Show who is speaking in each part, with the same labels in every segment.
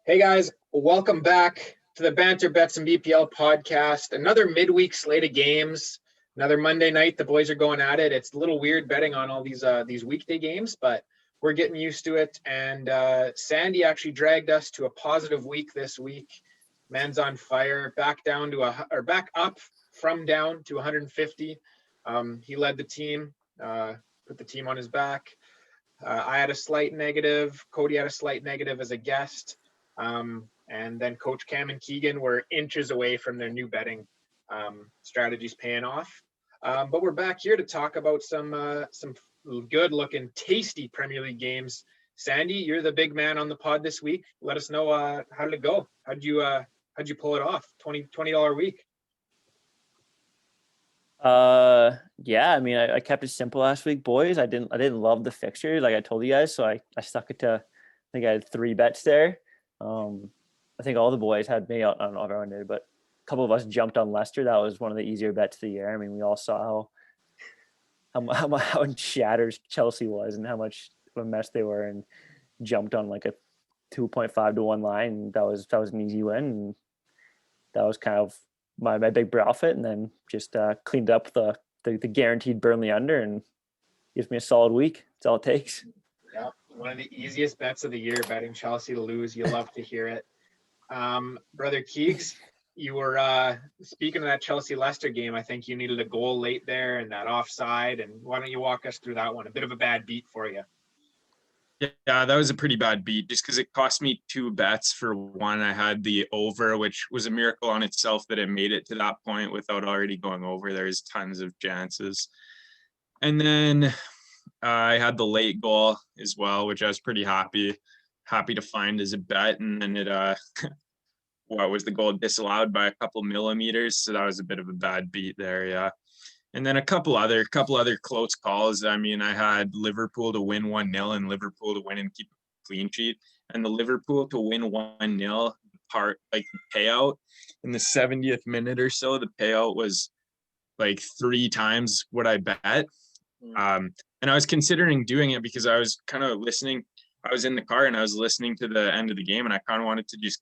Speaker 1: Hey guys, welcome back to the Banter Bets and BPL podcast. Another midweek slate of games. Another Monday night. The boys are going at it. It's a little weird betting on all these weekday games, but we're getting used to it. And Sandy actually dragged us to a positive week this week. Man's on fire. Back up from down to 150. He led the team. Put the team on his back. I had a slight negative. Cody had a slight negative as a guest. And then Coach Cam and Keegan were inches away from their new betting strategies paying off. But we're back here to talk about some good-looking, tasty Premier League games. Sandy, you're the big man on the pod this week. Let us know how did it go? How'd you pull it off? $20 week.
Speaker 2: Yeah, I mean, I kept it simple last week, boys. I didn't love the fixtures like I told you guys, so I stuck it to, I think I had 3 bets there. I think all the boys had me. I don't know if everyone did, but a couple of us jumped on Leicester. That was one of the easier bets of the year. I mean, we all saw how shattered Chelsea was and how much of a mess they were, and jumped on like a 2.5 to 1 line. And that was an easy win. And that was kind of my big profit. And then just cleaned up the guaranteed Burnley under, and gives me a solid week. That's all it takes.
Speaker 1: Yeah, one of the easiest bets of the year, betting Chelsea to lose. You love to hear it. Brother Keegs, you were speaking of that Chelsea-Leicester game. I think you needed a goal late there and that offside. And why don't you walk us through that one? A bit of a bad beat for you.
Speaker 3: Yeah, that was a pretty bad beat just because it cost me 2 bets. For one, I had the over, which was a miracle on itself that it made it to that point without already going over. There's tons of chances. And then I had the late goal as well, which I was pretty happy to find as a bet. And then it what was the goal disallowed by a couple millimeters, so that was a bit of a bad beat there. Yeah. And then a couple other close calls. I mean, I had Liverpool to win 1-0 and Liverpool to win and keep a clean sheet. And the Liverpool to win 1-0 the payout in the 70th minute or so, the payout was like 3 times what I bet. And I was considering doing it because I was kind of listening. I was in the car and I was listening to the end of the game, and I kind of wanted to just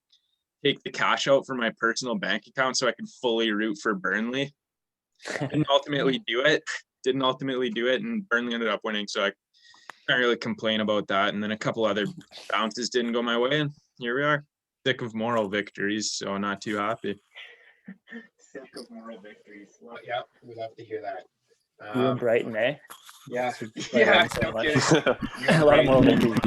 Speaker 3: take the cash out from my personal bank account so I could fully root for Burnley. Didn't ultimately do it, and Burnley ended up winning, so I can't really complain about that. And then a couple other bounces didn't go my way, and here we are. Sick of moral victories, so not too happy.
Speaker 1: Sick of moral victories. Well, yeah, we love to hear that.
Speaker 2: You and Brighton, eh?
Speaker 1: Yeah.
Speaker 2: No a lot of moral victories.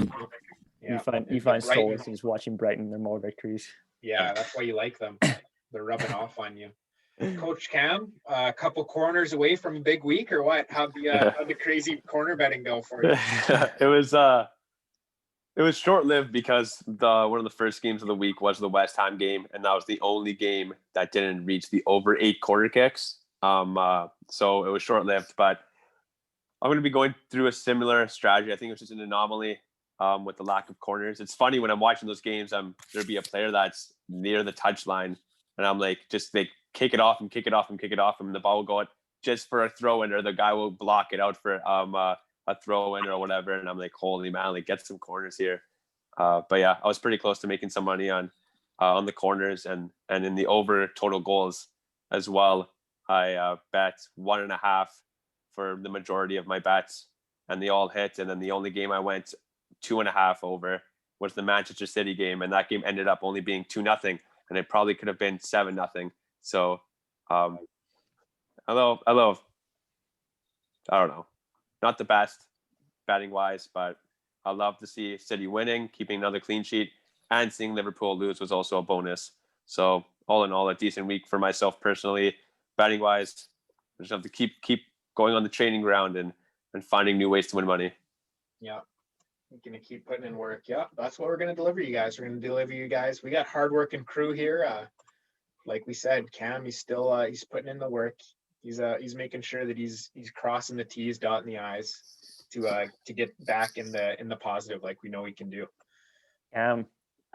Speaker 2: Yeah. You find solace in just watching Brighton, their moral victories.
Speaker 1: Yeah, that's why you like them. They're rubbing off on you. Coach Cam, a couple corners away from a big week, or what? How'd the crazy corner betting go for you?
Speaker 4: It was short-lived because one of the first games of the week was the West Ham game, and that was the only game that didn't reach the over 8 corner kicks. So it was short-lived, but I'm going to be going through a similar strategy. I think it was just an anomaly with the lack of corners. It's funny when I'm watching those games, there'd be a player that's near the touchline, and I'm like, kick it off, and the ball will go out just for a throw-in, or the guy will block it out for a throw-in or whatever. And I'm like, holy man, like, get some corners here. But yeah, I was pretty close to making some money on the corners and in the over total goals as well. I bet 1.5 for the majority of my bets, and they all hit. And then the only game I went 2.5 over was the Manchester City game, and that game ended up only being 2-0, and it probably could have been 7-0. So, I don't know, not the best batting wise, but I love to see City winning, keeping another clean sheet, and seeing Liverpool lose was also a bonus. So all in all, a decent week for myself personally. Batting wise, I just have to keep going on the training ground and finding new ways to win money.
Speaker 1: Yeah. We're going to keep putting in work. Yeah, that's what we're going to deliver you guys. We're going to deliver you guys. We got hardworking crew here. Like we said, Cam, he's still he's putting in the work. He's making sure that he's crossing the T's, dotting the I's to get back in the positive, like we know he can do.
Speaker 2: I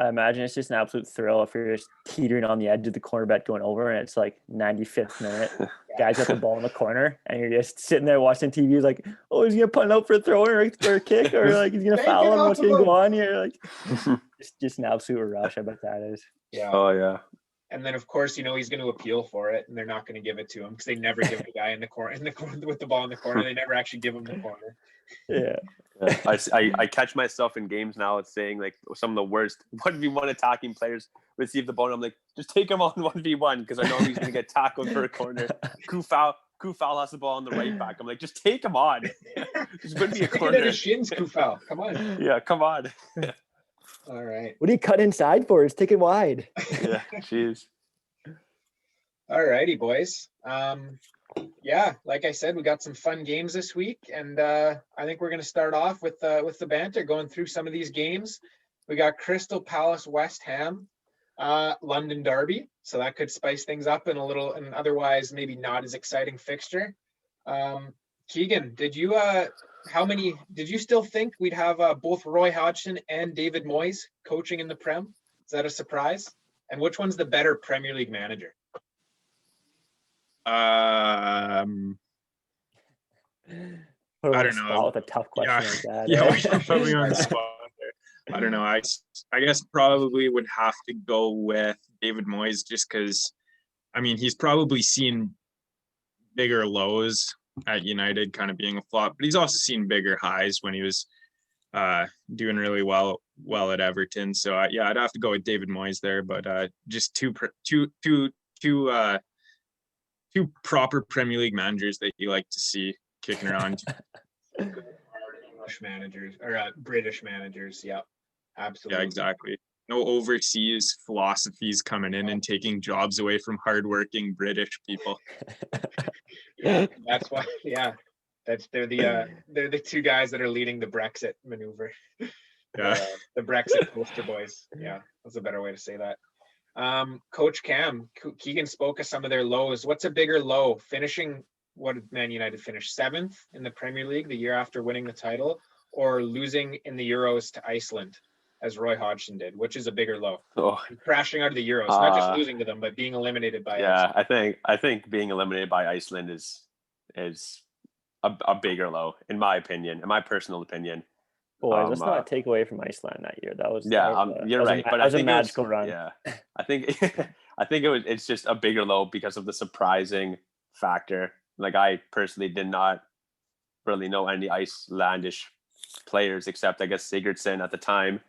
Speaker 2: I imagine it's just an absolute thrill if you're just teetering on the edge of the corner bet going over, and it's like 95th minute. Guys got the ball in the corner, and you're just sitting there watching TV. Like, oh, he's gonna punt out for a throw or a kick, or like he's gonna
Speaker 1: Take
Speaker 2: foul
Speaker 1: it
Speaker 2: him.
Speaker 1: off
Speaker 2: What's
Speaker 1: of
Speaker 2: gonna
Speaker 1: him.
Speaker 2: go on here? Like, just an absolute rush. I bet that is.
Speaker 1: Yeah.
Speaker 4: Oh yeah.
Speaker 1: And then of course, he's going to appeal for it, and they're not going to give it to him because they never give the guy in the corner with the ball in the corner. They never actually give him the corner.
Speaker 2: Yeah.
Speaker 4: I catch myself in games now saying like some of the worst 1v1 attacking players receive the ball, and I'm like, just take him on 1v1 because I know he's gonna get tackled for a corner. Kufal has the ball on the right back. I'm like, just take him on. Just put me a
Speaker 1: Stick it in
Speaker 4: corner.
Speaker 1: his shins, Kufal. Come on.
Speaker 4: Yeah, come on.
Speaker 1: All right.
Speaker 2: What do you cut inside for? Just take it wide.
Speaker 4: Yeah, jeez.
Speaker 1: All righty, boys. Yeah, like I said, we got some fun games this week, and I think we're going to start off with the banter, going through some of these games. We got Crystal Palace, West Ham, London Derby, so that could spice things up in an otherwise maybe not as exciting fixture. Keegan, did you still think we'd have both Roy Hodgson and David Moyes coaching in the Prem? Is that a surprise? And which one's the better Premier League manager?
Speaker 3: I don't know.
Speaker 2: With a tough question like that.
Speaker 3: Yeah, put me on the spot there. I don't know. I guess probably would have to go with David Moyes just because, I mean, he's probably seen bigger lows at United, kind of being a flop, but he's also seen bigger highs when he was doing really well at Everton. So yeah, I'd have to go with David Moyes there. But just two proper Premier League managers that you like to see kicking around.
Speaker 1: English managers or British managers. Yeah, absolutely.
Speaker 3: Yeah, exactly. No overseas philosophies coming in and taking jobs away from hardworking British people.
Speaker 1: Yeah, that's why. Yeah, they're the two guys that are leading the Brexit maneuver.
Speaker 3: Yeah,
Speaker 1: the Brexit poster boys. Yeah, that's a better way to say that. Coach Cam, Keegan spoke of some of their lows. What's a bigger low? Finishing, what did Man United finish? 7th in the Premier League the year after winning the title, or losing in the Euros to Iceland, as Roy Hodgson did? Which is a bigger low? Crashing out of the Euros, not just losing to them, but being eliminated by Iceland.
Speaker 4: I think being eliminated by Iceland is a bigger low, in my opinion, in my personal opinion.
Speaker 2: Boys, let's not take away from Iceland that year. That was
Speaker 4: you're right, but
Speaker 2: that was a magical run.
Speaker 4: Yeah, I think it's just a bigger low because of the surprising factor. Like, I personally did not really know any Icelandish players except, I guess, Sigurdsson at the time,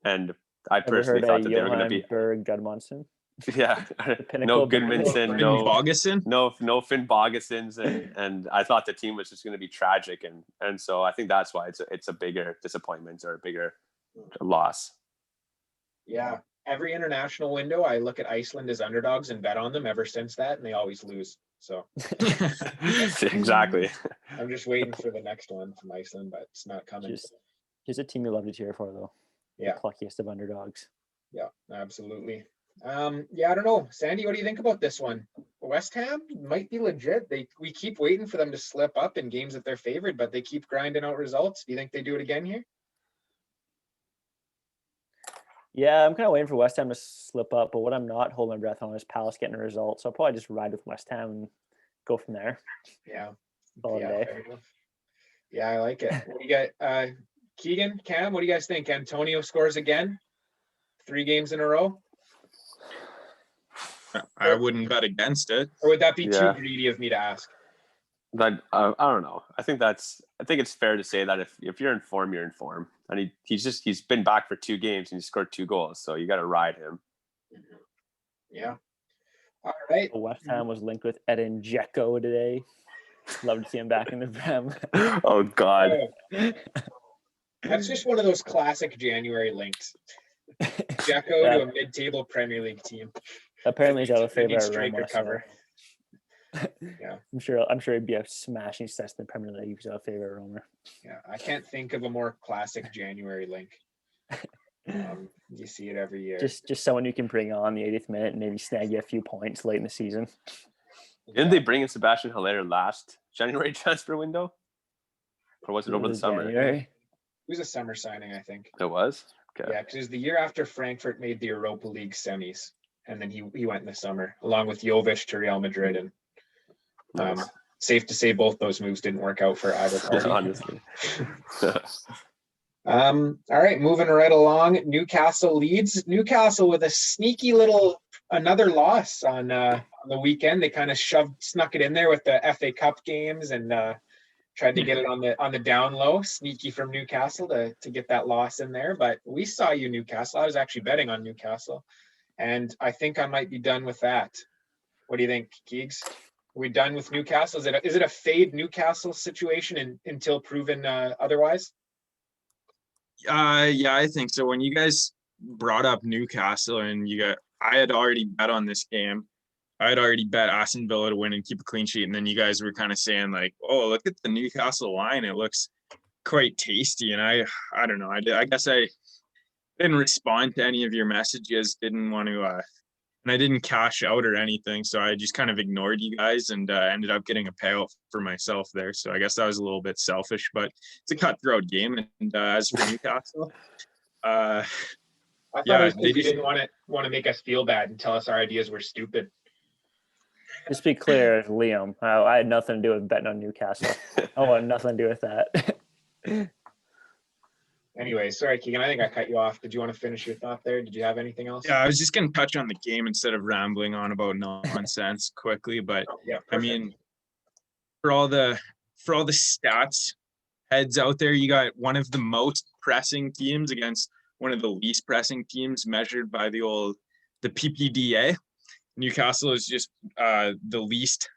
Speaker 4: and I personally thought that they were going to be
Speaker 2: Gudmundsson.
Speaker 4: Yeah, no Gudmundsson, no Finn Bogasons, and I thought the team was just going to be tragic, and so I think that's why it's a bigger disappointment or a bigger loss.
Speaker 1: Yeah, every international window, I look at Iceland as underdogs and bet on them ever since that, and they always lose. So
Speaker 4: exactly.
Speaker 1: I'm just waiting for the next one from Iceland, but it's not coming.
Speaker 2: Here's a team you love to cheer for, though.
Speaker 1: Yeah,
Speaker 2: the pluckiest of underdogs.
Speaker 1: Yeah, absolutely. Yeah, I don't know. Sandy, what do you think about this one? West Ham might be legit. We keep waiting for them to slip up in games that they're favored, but they keep grinding out results. Do you think they do it again here?
Speaker 2: Yeah, I'm kind of waiting for West Ham to slip up, but what I'm not holding my breath on is Palace getting a result. So I'll probably just ride with West Ham and go from there.
Speaker 1: Yeah.
Speaker 2: Fair
Speaker 1: enough. Yeah, I like it. What do you got? Keegan, Cam, what do you guys think? Antonio scores again? 3 games in a row?
Speaker 3: I wouldn't bet against it.
Speaker 1: Or would that be too greedy of me to ask?
Speaker 4: I don't know. I think it's fair to say that if you're in form, you're in form. And he's been back for 2 games and he scored 2 goals. So you got to ride him.
Speaker 1: Yeah. All right.
Speaker 2: West Ham was linked with Edin Dzeko today. Love to see him back in the Prem.
Speaker 4: Oh God.
Speaker 1: That's just one of those classic January links. Dzeko to a mid-table Premier League team.
Speaker 2: Apparently, he's out of favor.
Speaker 1: Striker cover. Yeah,
Speaker 2: I'm sure he'd be a smashing success in the Premier League if he's out of favor, Romer.
Speaker 1: Yeah, I can't think of a more classic January link. You see it every year.
Speaker 2: Just someone you can bring on the 80th minute and maybe snag you a few points late in the season.
Speaker 4: Didn't they bring in Sebastian Haller last January transfer window, or was it over the summer?
Speaker 2: January.
Speaker 1: It was a summer signing, I think.
Speaker 4: It was? Okay.
Speaker 1: Yeah, because it was the year after Frankfurt made the Europa League semis, and then he went in the summer along with Jovic to Real Madrid, and
Speaker 4: Nice.
Speaker 1: safe to say both those moves didn't work out for either party.
Speaker 4: Honestly.
Speaker 1: All right, moving right along. Newcastle leads. Newcastle with a sneaky little another loss on the weekend. They kind of snuck it in there with the FA Cup games and tried to get it on the down low. Sneaky from Newcastle to get that loss in there. But we saw you, Newcastle. I was actually betting on Newcastle, and I think I might be done with that. What do you think, Keegs? Are we done with Newcastle? Is it a fade Newcastle situation until proven otherwise?
Speaker 3: Yeah, I think so. When you guys brought up Newcastle and I had already bet on this game. I had already bet Aston Villa to win and keep a clean sheet. And then you guys were kind of saying like, oh, look at the Newcastle line. It looks quite tasty. And I don't know. I guess I didn't respond to any of your messages. Didn't want to, and I didn't cash out or anything. So I just kind of ignored you guys and ended up getting a payout for myself there. So I guess that was a little bit selfish, but it's a cutthroat game. And as for Newcastle,
Speaker 1: I thought it was because you didn't want to make us feel bad and tell us our ideas were stupid.
Speaker 2: Just be clear, Liam. I had nothing to do with betting on Newcastle. I want nothing to do with that.
Speaker 1: Anyway, sorry, Keegan. I think I cut you off. Did you want to finish your thought there? Did you have anything else?
Speaker 3: Yeah, I was just going to touch on the game instead of rambling on about nonsense quickly. But
Speaker 1: yeah,
Speaker 3: I mean, for all the stats heads out there, you got one of the most pressing teams against one of the least pressing teams measured by the PPDA. Newcastle is just the least,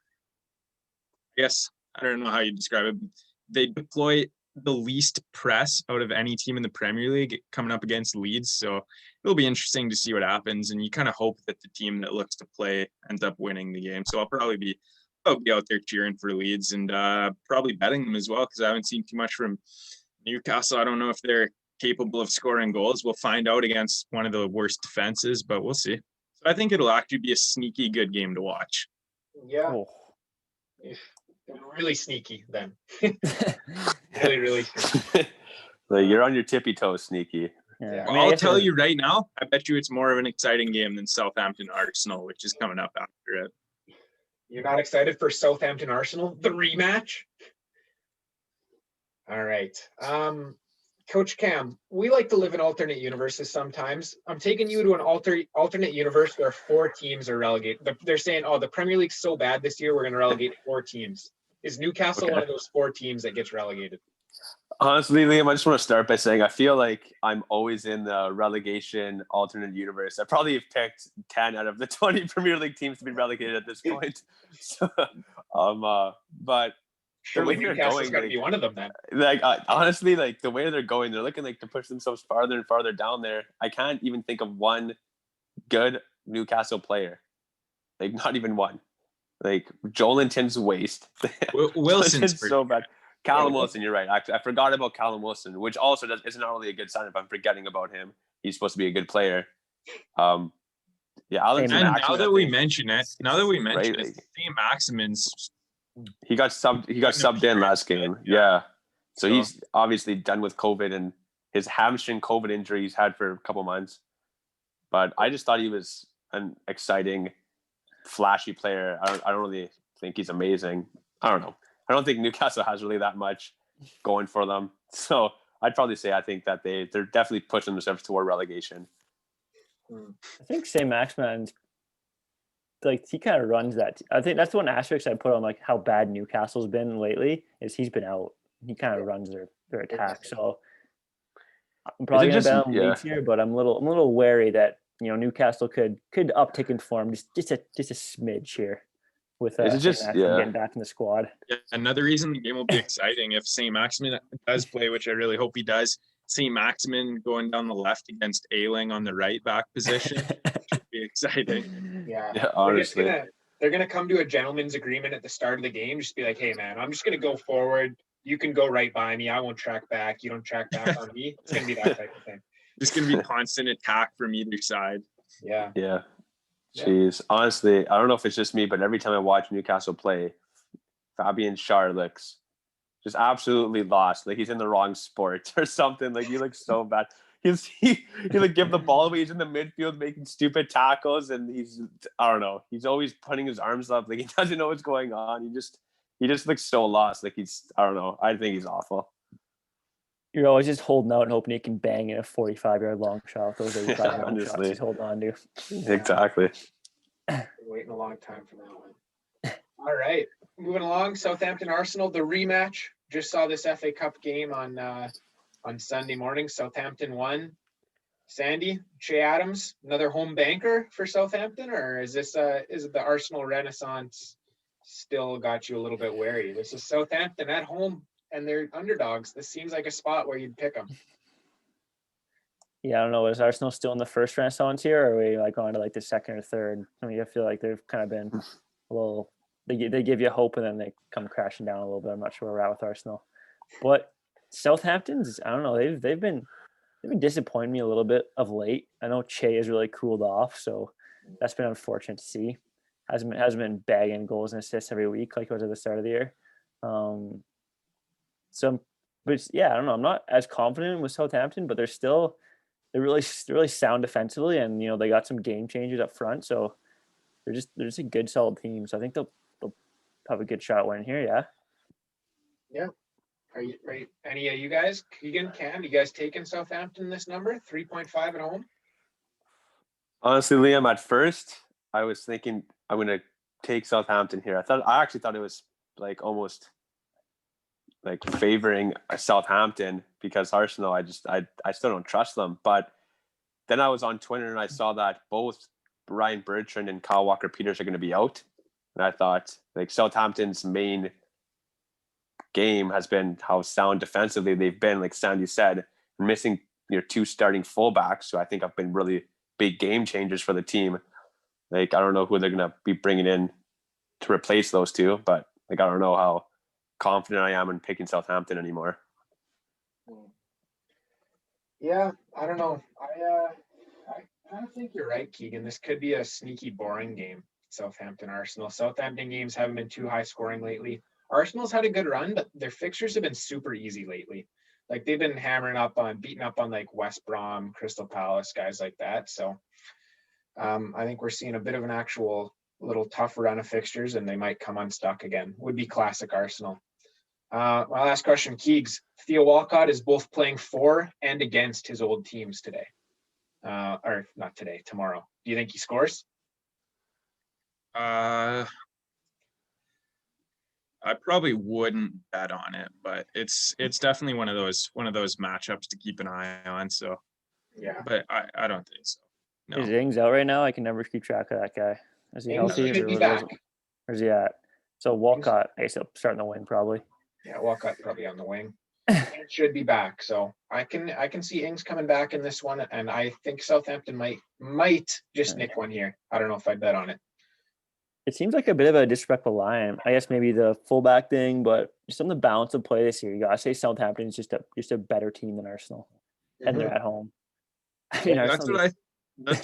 Speaker 3: I guess, I don't know how you describe it. They deploy the least press out of any team in the Premier League coming up against Leeds. So it'll be interesting to see what happens. And you kind of hope that the team that looks to play ends up winning the game. So I'll probably be out there cheering for Leeds and probably betting them as well, because I haven't seen too much from Newcastle. I don't know if they're capable of scoring goals. We'll find out against one of the worst defenses, but we'll see. I think it'll actually be a sneaky good game to watch.
Speaker 1: Yeah. Oh. Really sneaky then. really sneaky.
Speaker 4: Like you're on your tippy toes, sneaky.
Speaker 3: Yeah. Well, I'll tell you right now, I bet you it's more of an exciting game than Southampton-Arsenal, which is coming up after it.
Speaker 1: You're not excited for Southampton-Arsenal, the rematch? All right. Coach Cam, we like to live in alternate universes sometimes. I'm taking you to an alternate universe where 4 teams are relegated. They're saying, oh, the Premier League's so bad this year, we're going to relegate 4 teams. Is Newcastle one of those 4 teams that gets relegated?
Speaker 4: Honestly, Liam, I just want to start by saying I feel like I'm always in the relegation alternate universe. I probably have picked 10 out of the 20 Premier League teams to be relegated at this point. So, but
Speaker 1: surely Newcastle's got to be one of them then.
Speaker 4: Like honestly, like the way they're going, they're looking like to push themselves farther and farther down there. I can't even think of one good Newcastle player. Like not even one. Like Joelinton's waste.
Speaker 3: Wilson's
Speaker 4: so bad. Callum Wilson, you're right. Actually, I forgot about Callum Wilson, which also isn't really a good sign if I'm forgetting about him. He's supposed to be a good player. Yeah, Alex.
Speaker 3: And now that we mention it, St. Maximin's.
Speaker 4: He got subbed in last game. Yeah. So he's obviously done with COVID and his hamstring COVID injury he's had for a couple months. But I just thought he was an exciting, flashy player. I don't really think he's amazing. I don't know. I don't think Newcastle has really that much going for them. So I'd probably say I think that they're definitely pushing themselves toward relegation.
Speaker 2: I think St. Maximin's like he kind of runs that. I think that's one asterisk I put on like how bad Newcastle's been lately is he's been out. He kind of runs their attack. So I'm probably gonna bet on Leeds here, but I'm a little wary that Newcastle could uptick in form just a smidge here with getting back in the squad.
Speaker 3: Yeah, another reason the game will be exciting if St. Maximin does play, which I really hope he does. St. Maximin going down the left against Ayling on the right back position should be exciting.
Speaker 1: Yeah,
Speaker 4: honestly.
Speaker 1: They're gonna come to a gentleman's agreement at the start of the game. Just be like, hey man, I'm just gonna go forward. You can go right by me. I won't track back. You don't track back on me. It's gonna be that type of thing.
Speaker 3: Just gonna be constant attack from either side.
Speaker 1: Yeah.
Speaker 4: Yeah. Jeez. Honestly, I don't know if it's just me, but every time I watch Newcastle play, Fabian Schär looks just absolutely lost. Like he's in the wrong sport or something. Like he looks so bad. he like give the ball away. He's in the midfield making stupid tackles, and I don't know. He's always putting his arms up like he doesn't know what's going on. He just looks so lost. Like I don't know. I think he's awful.
Speaker 2: You're always just holding out and hoping he can bang in a 45-yard long shot with those 85 long shots
Speaker 4: Honestly.
Speaker 2: he's holding on to.
Speaker 4: Exactly.
Speaker 1: Been waiting a long time for that one. All right, moving along. Southampton Arsenal, the rematch. Just saw this FA Cup game on Sunday morning. Southampton won. Sandy, Che Adams, another home banker for Southampton, or is it the Arsenal Renaissance still got you a little bit wary? This is Southampton at home and they're underdogs. This seems like a spot where you'd pick them.
Speaker 2: Yeah, I don't know. Is Arsenal still in the first Renaissance here, or are we like on to like the second or third? I mean, I feel like they've kind of been a little. They give you hope and then they come crashing down a little bit. I'm not sure where we're at with Arsenal, but Southampton's. I don't know. They've been disappointing me a little bit of late. I know Che has really cooled off, so that's been unfortunate to see. Hasn't been bagging goals and assists every week like it was at the start of the year. But yeah, I don't know. I'm not as confident with Southampton, but they're really sound defensively, and they got some game changers up front, so they're just a good solid team. So I think they'll have a good shot winning here. Yeah.
Speaker 1: Yeah. Are you any of you guys, Keegan, Cam, you guys taking Southampton this number 3.5 at home?
Speaker 4: Honestly, Liam, at first I was thinking I'm gonna take Southampton here. I actually thought it was like almost like favoring Southampton because Arsenal, I still don't trust them. But then I was on Twitter and I saw that both Ryan Bertrand and Kyle Walker-Peters are going to be out. And I thought like Southampton's main game has been how sound defensively they've been, like Sandy said, missing two starting fullbacks, who I think have been really big game changers for the team. Like, I don't know who they're going to be bringing in to replace those two, but like, I don't know how confident I am in picking Southampton anymore.
Speaker 1: Yeah, I don't know. I kind of think you're right, Keegan. This could be a sneaky boring game. Southampton Arsenal. Southampton games haven't been too high scoring lately. Arsenal's had a good run, but their fixtures have been super easy lately. Like they've been beating up on like West Brom, Crystal Palace, guys like that. So I think we're seeing a bit of an actual little tough run of fixtures, and they might come unstuck again. Would be classic Arsenal. My last question, Keegs. Theo Walcott is both playing for and against his old teams today. Or not today, tomorrow. Do you think he scores?
Speaker 3: I probably wouldn't bet on it, but it's definitely one of those matchups to keep an eye on. So
Speaker 1: yeah,
Speaker 3: but I don't think so. No.
Speaker 2: Is Ings out right now? I can never keep track of that guy. Is he
Speaker 1: Ings
Speaker 2: healthy?
Speaker 1: should be back.
Speaker 2: Where's he at? So Walcott, I guess he'll start in the wing probably.
Speaker 1: Yeah, Walcott probably on the wing. Ings should be back. So I can see Ings coming back in this one, and I think Southampton might just nick one here. I don't know if I'd bet on it.
Speaker 2: It seems like a bit of a disrespectful line. I guess maybe the fullback thing, but just on the balance of play this year, you gotta say Southampton is just a better team than Arsenal, and they're at home. I mean,
Speaker 3: that's what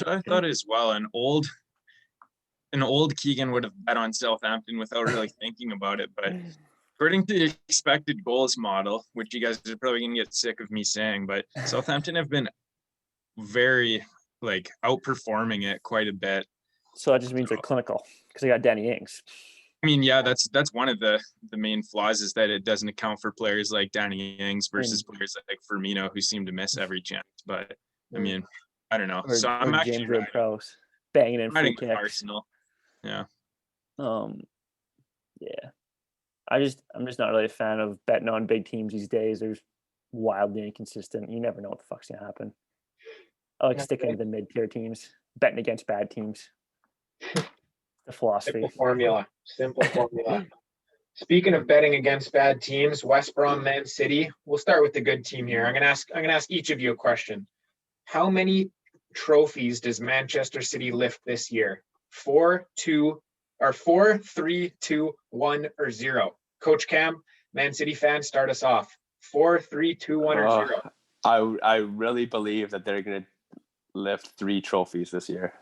Speaker 3: I thought as well. An old Keegan would have bet on Southampton without really thinking about it, but according to the expected goals model, which you guys are probably gonna get sick of me saying, but Southampton have been very outperforming it quite a bit.
Speaker 2: So that just means they're clinical because they got Danny Ings.
Speaker 3: I mean, yeah, that's one of the main flaws is that it doesn't account for players like Danny Ings versus players like Firmino who seem to miss every chance. But I mean, I don't know. So I'm actually
Speaker 2: James Ward-Prowse banging in free kicks.
Speaker 3: Arsenal. Yeah.
Speaker 2: Yeah. I'm just not really a fan of betting on big teams these days. They're wildly inconsistent. You never know what the fuck's gonna happen. I like sticking to the mid-tier teams, betting against bad teams. The philosophy.
Speaker 1: Simple formula. Speaking of betting against bad teams, West Brom, Man City. We'll start with the good team here. I'm gonna ask each of you a question. How many trophies does Manchester City lift this year? 4, 2, or 4, 3, 2, 1, or 0? Coach Cam, Man City fan, start us off. 4, 3, 2, 1, or 0.
Speaker 4: I really believe that they're gonna lift 3 trophies this year.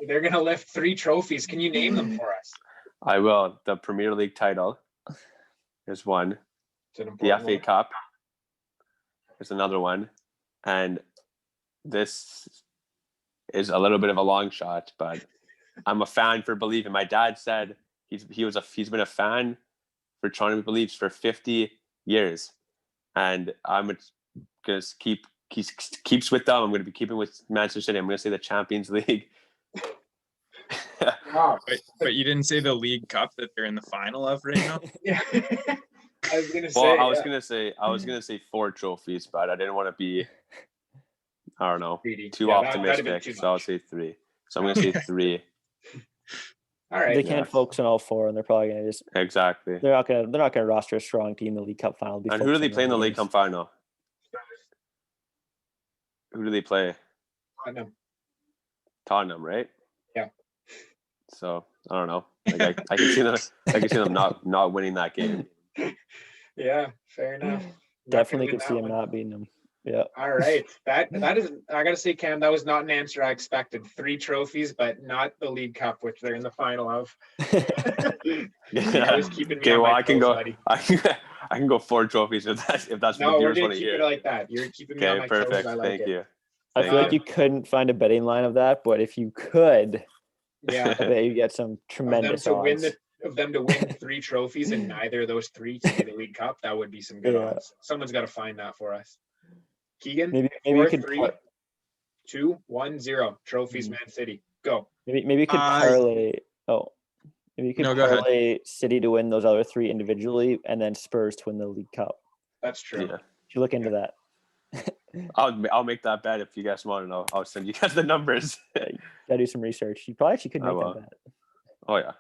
Speaker 1: They're going to lift 3 trophies. Can you name them for us?
Speaker 4: I will. The Premier League title is one. The FA Cup is another one. And this is a little bit of a long shot, but I'm a fan for believing. My dad said he's been a fan for Toronto Maple Leafs for 50 years, and I'm gonna keeps with them. I'm gonna be keeping with Manchester City. I'm gonna say the Champions League.
Speaker 1: Wow.
Speaker 3: But you didn't say the League Cup that they're in the final of right now.
Speaker 1: Yeah. I was gonna say.
Speaker 4: Well, I was gonna say 4 trophies, but I didn't want to be, I don't know,
Speaker 1: Greedy.
Speaker 4: too
Speaker 1: Yeah, that'd
Speaker 4: optimistic.
Speaker 1: been too
Speaker 4: So I'll
Speaker 1: much.
Speaker 4: say 3. So I'm gonna say 3.
Speaker 1: All right.
Speaker 2: They can't focus on all 4, and they're probably gonna just.
Speaker 4: Exactly.
Speaker 2: They're not gonna roster a strong team in the League Cup final.
Speaker 4: And who do they play in the League
Speaker 2: games.
Speaker 4: Cup final? Who do they play? Tottenham, right?
Speaker 1: Yeah.
Speaker 4: So I don't know. Like I can see them not winning that game.
Speaker 1: Yeah, fair enough.
Speaker 2: Definitely could see him not beating them. Yeah.
Speaker 1: All right. That is, I gotta say, Cam, that was not an answer I expected. 3 trophies, but not the League Cup, which they're in the final of. That was keeping me
Speaker 4: Okay,
Speaker 1: on
Speaker 4: well
Speaker 1: my
Speaker 4: I can
Speaker 1: toes,
Speaker 4: go.
Speaker 1: buddy.
Speaker 4: I can go 4 trophies if that's
Speaker 1: No,
Speaker 4: what
Speaker 1: we're
Speaker 4: viewers
Speaker 1: gonna
Speaker 4: want to
Speaker 1: keep
Speaker 4: hear.
Speaker 1: it like that. You're keeping me on
Speaker 4: Okay,
Speaker 1: my
Speaker 4: perfect.
Speaker 1: toes. I like
Speaker 4: Thank
Speaker 1: it.
Speaker 4: you.
Speaker 2: I feel like you couldn't find a betting line of that, but if you could,
Speaker 1: Yeah.
Speaker 2: I bet you get some tremendous odds.
Speaker 1: Of them to win 3 trophies and neither of those 3 to be the League Cup, that would be some good odds. Someone's got to find that for us. Keegan,
Speaker 2: Maybe
Speaker 1: 4,
Speaker 2: you could
Speaker 1: 3, 2, 1, 0 trophies. Man City, go.
Speaker 2: Maybe you could parlay. Maybe you could
Speaker 3: No, go ahead.
Speaker 2: parlay City to win those other 3 individually, and then Spurs to win the League Cup.
Speaker 1: That's true.
Speaker 4: Yeah.
Speaker 2: You look into that.
Speaker 4: I'll make that bet if you guys want to know. I'll send you guys the numbers.
Speaker 2: Gotta do some research. You probably actually could make that bet.
Speaker 4: Oh yeah.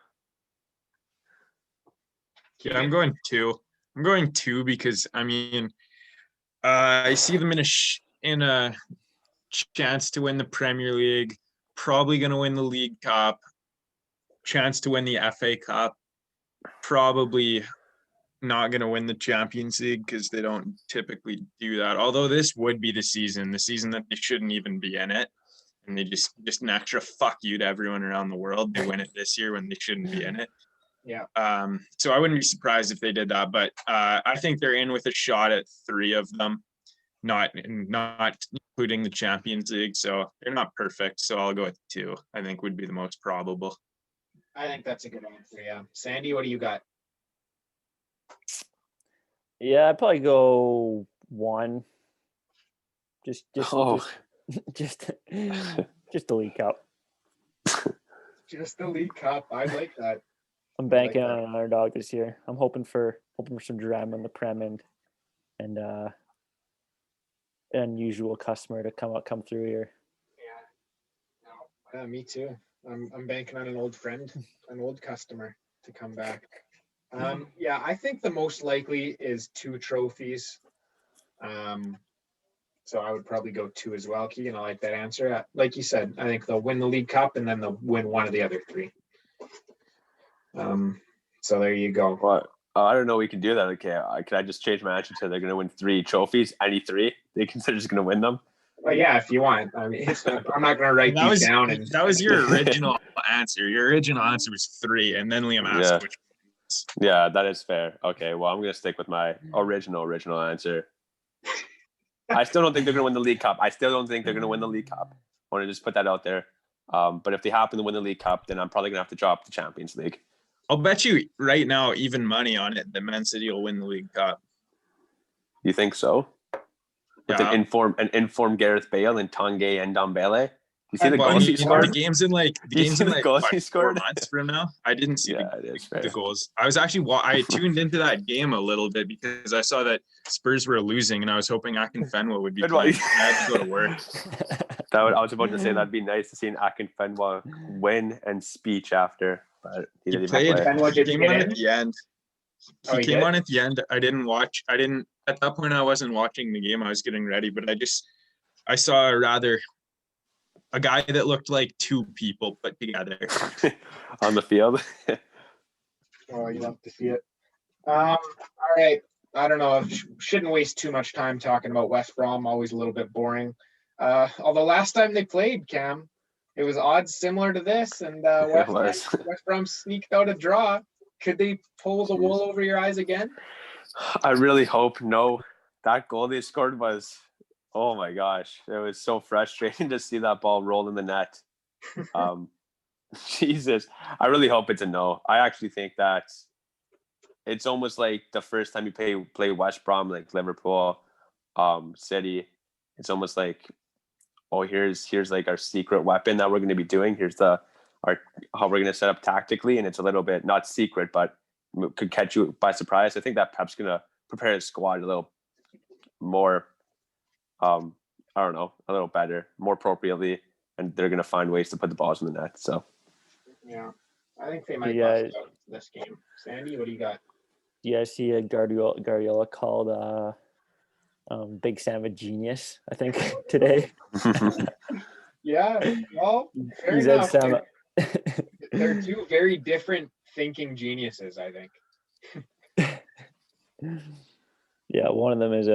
Speaker 3: Yeah, I'm going 2. I'm going 2 because I mean, I see them in a chance to win the Premier League. Probably going to win the League Cup. Chance to win the FA Cup. Probably not going to win the Champions League because they don't typically do that. Although this would be the season that they shouldn't even be in it. And they just an extra fuck you to everyone around the world. They win it this year when they shouldn't be in it.
Speaker 1: Yeah.
Speaker 3: So I wouldn't be surprised if they did that, but I think they're in with a shot at 3 of them, not including the Champions League. So they're not perfect. So I'll go with 2. I think would be the most probable.
Speaker 1: I think that's a good answer. Yeah. Sandy, what do you got?
Speaker 2: Yeah, I'd probably go 1. Just the League Cup.
Speaker 1: Just the League Cup. I like that.
Speaker 2: I'm banking on an underdog this year. I'm hoping for some drama in the Prem and an unusual customer to come through here.
Speaker 1: Yeah. Me too. I'm banking on an old friend, an old customer to come back. Yeah, I think the most likely is 2 trophies. So I would probably go 2 as well. Keegan, I like that answer. Like you said, I think they'll win the League Cup and then they'll win one of the other 3. So there you go.
Speaker 4: What? I don't know. We can do that. Okay. Can I just change my answer to they're going to win 3 trophies? Any 3? They consider just going to win them.
Speaker 1: Well, yeah, if you want. I mean, I'm not going to write these down. And
Speaker 3: that was your original answer. Your original answer was 3, and then Liam asked which.
Speaker 4: Yeah, that is fair. Okay, well, I'm going to stick with my original answer. I still don't think they're going to win the League Cup. I want to just put that out there. But if they happen to win the League Cup, then I'm probably going to have to drop the Champions League.
Speaker 3: I'll bet you right now, even money on it, that Man City will win the League Cup.
Speaker 4: You think so? With an informed Gareth Bale and Tanguy and Ndombele? You see the goals he scored?
Speaker 3: The game's in like 4 months from now. I didn't see the goals. I was actually I tuned into that game a little bit because I saw that Spurs were losing, and I was hoping Akinfenwa would be playing. I had to go to work.
Speaker 4: I was about to say that'd be nice to see an Akinfenwa win and speech after, but he didn't play.
Speaker 3: He came on at the end. He came on at the end. I didn't watch. At that point, I wasn't watching the game. I was getting ready, but I saw a guy that looked like 2 people put together
Speaker 4: on the field.
Speaker 1: Oh, you love to see it. All right. I don't know. Shouldn't waste too much time talking about West Brom. Always a little bit boring. Although last time they played, Cam, it was odds similar to this, and West Brom sneaked out a draw. Could they pull the wool over your eyes again?
Speaker 4: I really hope no. That goal they scored was Oh my gosh, it was so frustrating to see that ball roll in the net. Jesus, I really hope it's a no. I actually think that it's almost like the first time you play West Brom, like Liverpool, City. It's almost like, oh, here's like our secret weapon that we're going to be doing. Here's our how we're going to set up tactically, and it's a little bit not secret, but could catch you by surprise. I think that Pep's going to prepare his squad a little more. I don't know, a little better, more appropriately, and they're going to find ways to put the balls in the net. So,
Speaker 1: yeah, I think they might bust out this game. Sandy, what do you got?
Speaker 2: Yeah, I see a Guardiola called Big Sam a genius, I think, today.
Speaker 1: Yeah, well, fair enough. They're two very different thinking geniuses, I think.
Speaker 2: Yeah, one of them is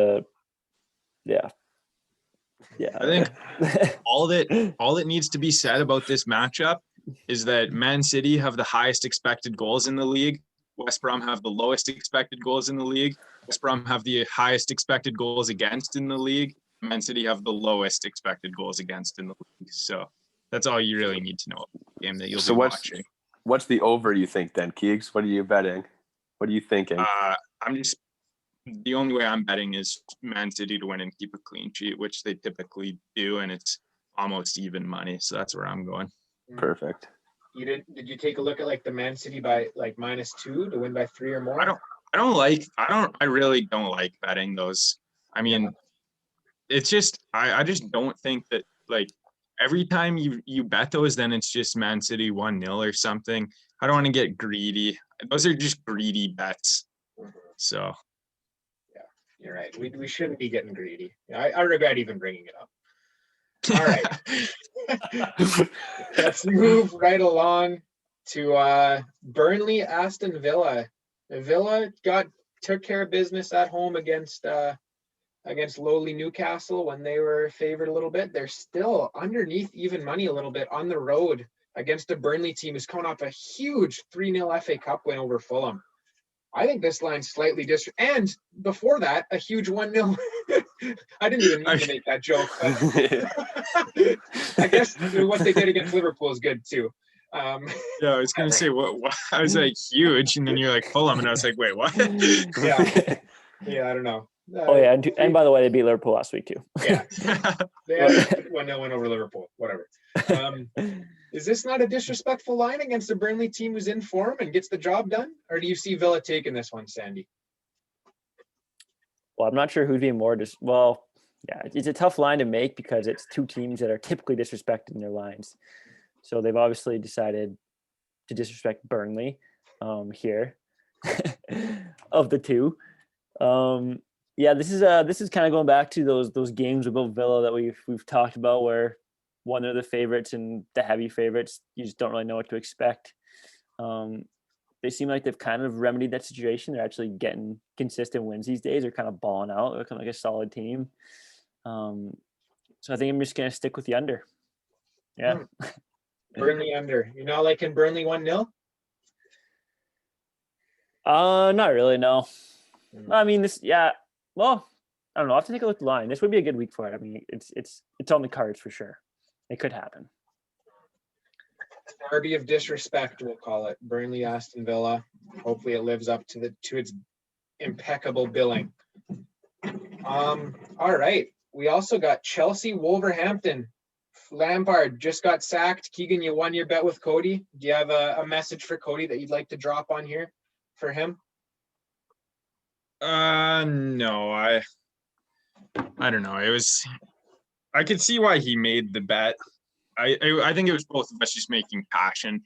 Speaker 2: yeah.
Speaker 3: I think all that needs to be said about this matchup is that Man City have the highest expected goals in the league. West Brom have the lowest expected goals in the league. West Brom have the highest expected goals against in the league. Man City have the lowest expected goals against in the league. So that's all you really need to know about the game that you'll be watching.
Speaker 4: What's the over, you think, then, Keegs? What are you betting? What are you thinking?
Speaker 3: The only way I'm betting is Man City to win and keep a clean sheet, which they typically do, and it's almost even money. So that's where I'm going.
Speaker 4: Perfect.
Speaker 1: Did you take a look at like the Man City by like -2 to win by 3 or more?
Speaker 3: I really don't like betting those. I mean, it's just I just don't think that, like, every time you bet those, then it's just Man City 1-0 or something. I don't want to get greedy. Those are just greedy bets. So
Speaker 1: yeah, you're right. We shouldn't be getting greedy. I regret even bringing it up. All right. Let's move right along to Burnley, Aston Villa. Villa took care of business at home against lowly Newcastle when they were favored a little bit. They're still underneath even money a little bit on the road against a Burnley team who's coming off a huge 3-0 FA Cup win over Fulham. I think this line's slightly and before that, a huge 1-0. I didn't even mean to make that joke, but I guess what they did against Liverpool is good too.
Speaker 3: Yeah, I was going to say, what? I was like, huge, and then you're like, Fulham, and I was like, wait, what?
Speaker 1: Yeah, I don't know.
Speaker 2: And by the way, they beat Liverpool last week too.
Speaker 1: Yeah, they had a 1-0 win over Liverpool. Whatever. Is this not a disrespectful line against a Burnley team who's in form and gets the job done? Or do you see Villa taking this one, Sandy?
Speaker 2: Well, I'm not sure who'd be more yeah, it's a tough line to make because it's two teams that are typically disrespected in their lines. So they've obviously decided to disrespect Burnley here of the two. Yeah, this is kind of going back to those games about Villa that we've talked about where one of the favorites and the heavy favorites, you just don't really know what to expect. They seem like they've kind of remedied that situation. They're actually getting consistent wins these days. They're kind of balling out. They're kind of like a solid team. So I think I'm just going to stick with the under. Yeah.
Speaker 1: Burnley under. You're not liking Burnley 1-0?
Speaker 2: Not really, no. I mean, well, I don't know. I'll have to take a look at the line. This would be a good week for it. I mean, it's on the cards for sure. It could happen.
Speaker 1: Derby of disrespect, we'll call it. Burnley, Aston Villa. Hopefully it lives up to its impeccable billing. All right. We also got Chelsea, Wolverhampton. Lampard just got sacked. Keegan, you won your bet with Cody. Do you have a message for Cody that you'd like to drop on here for him?
Speaker 3: No, I don't know. I could see why he made the bet. I think it was both of us just making passion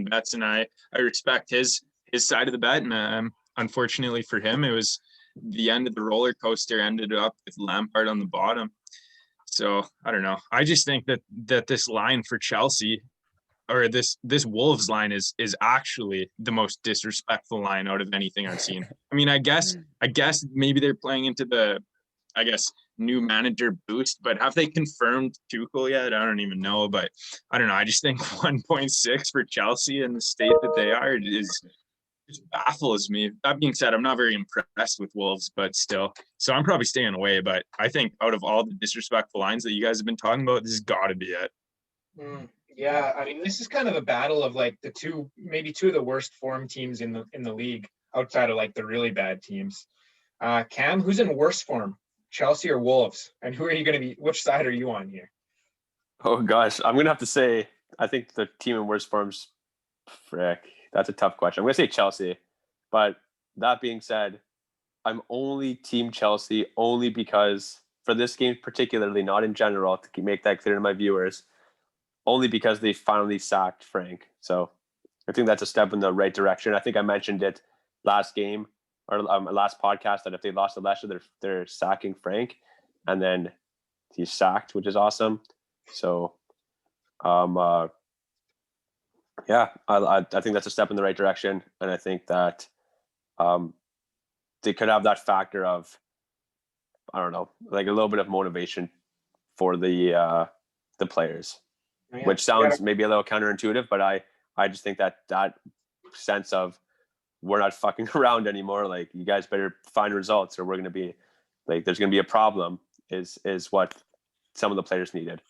Speaker 3: bets, and I respect his side of the bet. And unfortunately for him, it was the end of the roller coaster ended up with Lampard on the bottom. So I don't know. I just think that this line for Chelsea, or this Wolves line, is actually the most disrespectful line out of anything I've seen. I mean, I guess maybe they're playing into the, new manager boost, but have they confirmed Tuchel yet? I don't even know, but I don't know. I just think 1.6 for Chelsea in the state that they are is It baffles me. That being said, I'm not very impressed with Wolves, but still. So I'm probably staying away. But I think out of all the disrespectful lines that you guys have been talking about, this has got to be it.
Speaker 1: Yeah, I mean, this is kind of a battle of like maybe two of the worst form teams in the league outside of like the really bad teams. Cam, who's in worse form, Chelsea or Wolves? And who are you going to be? Which side are you on here?
Speaker 4: Oh gosh, I'm gonna have to say I think the team in worst form's frick. That's a tough question. I'm gonna say Chelsea, but that being said, I'm only team Chelsea only because for this game particularly, not in general, to make that clear to my viewers, only because they finally sacked Frank. So I think that's a step in the right direction. I think I mentioned it last game or last podcast that if they lost to Leicester, they're sacking Frank, and then he's sacked, which is awesome. So, yeah, I think that's a step in the right direction, and I think that they could have that factor of, I don't know, like a little bit of motivation for the players, which sounds maybe a little counterintuitive, but I just think that sense of we're not fucking around anymore. Like, you guys better find results, or we're going to be like, there's going to be a problem. Is what some of the players needed.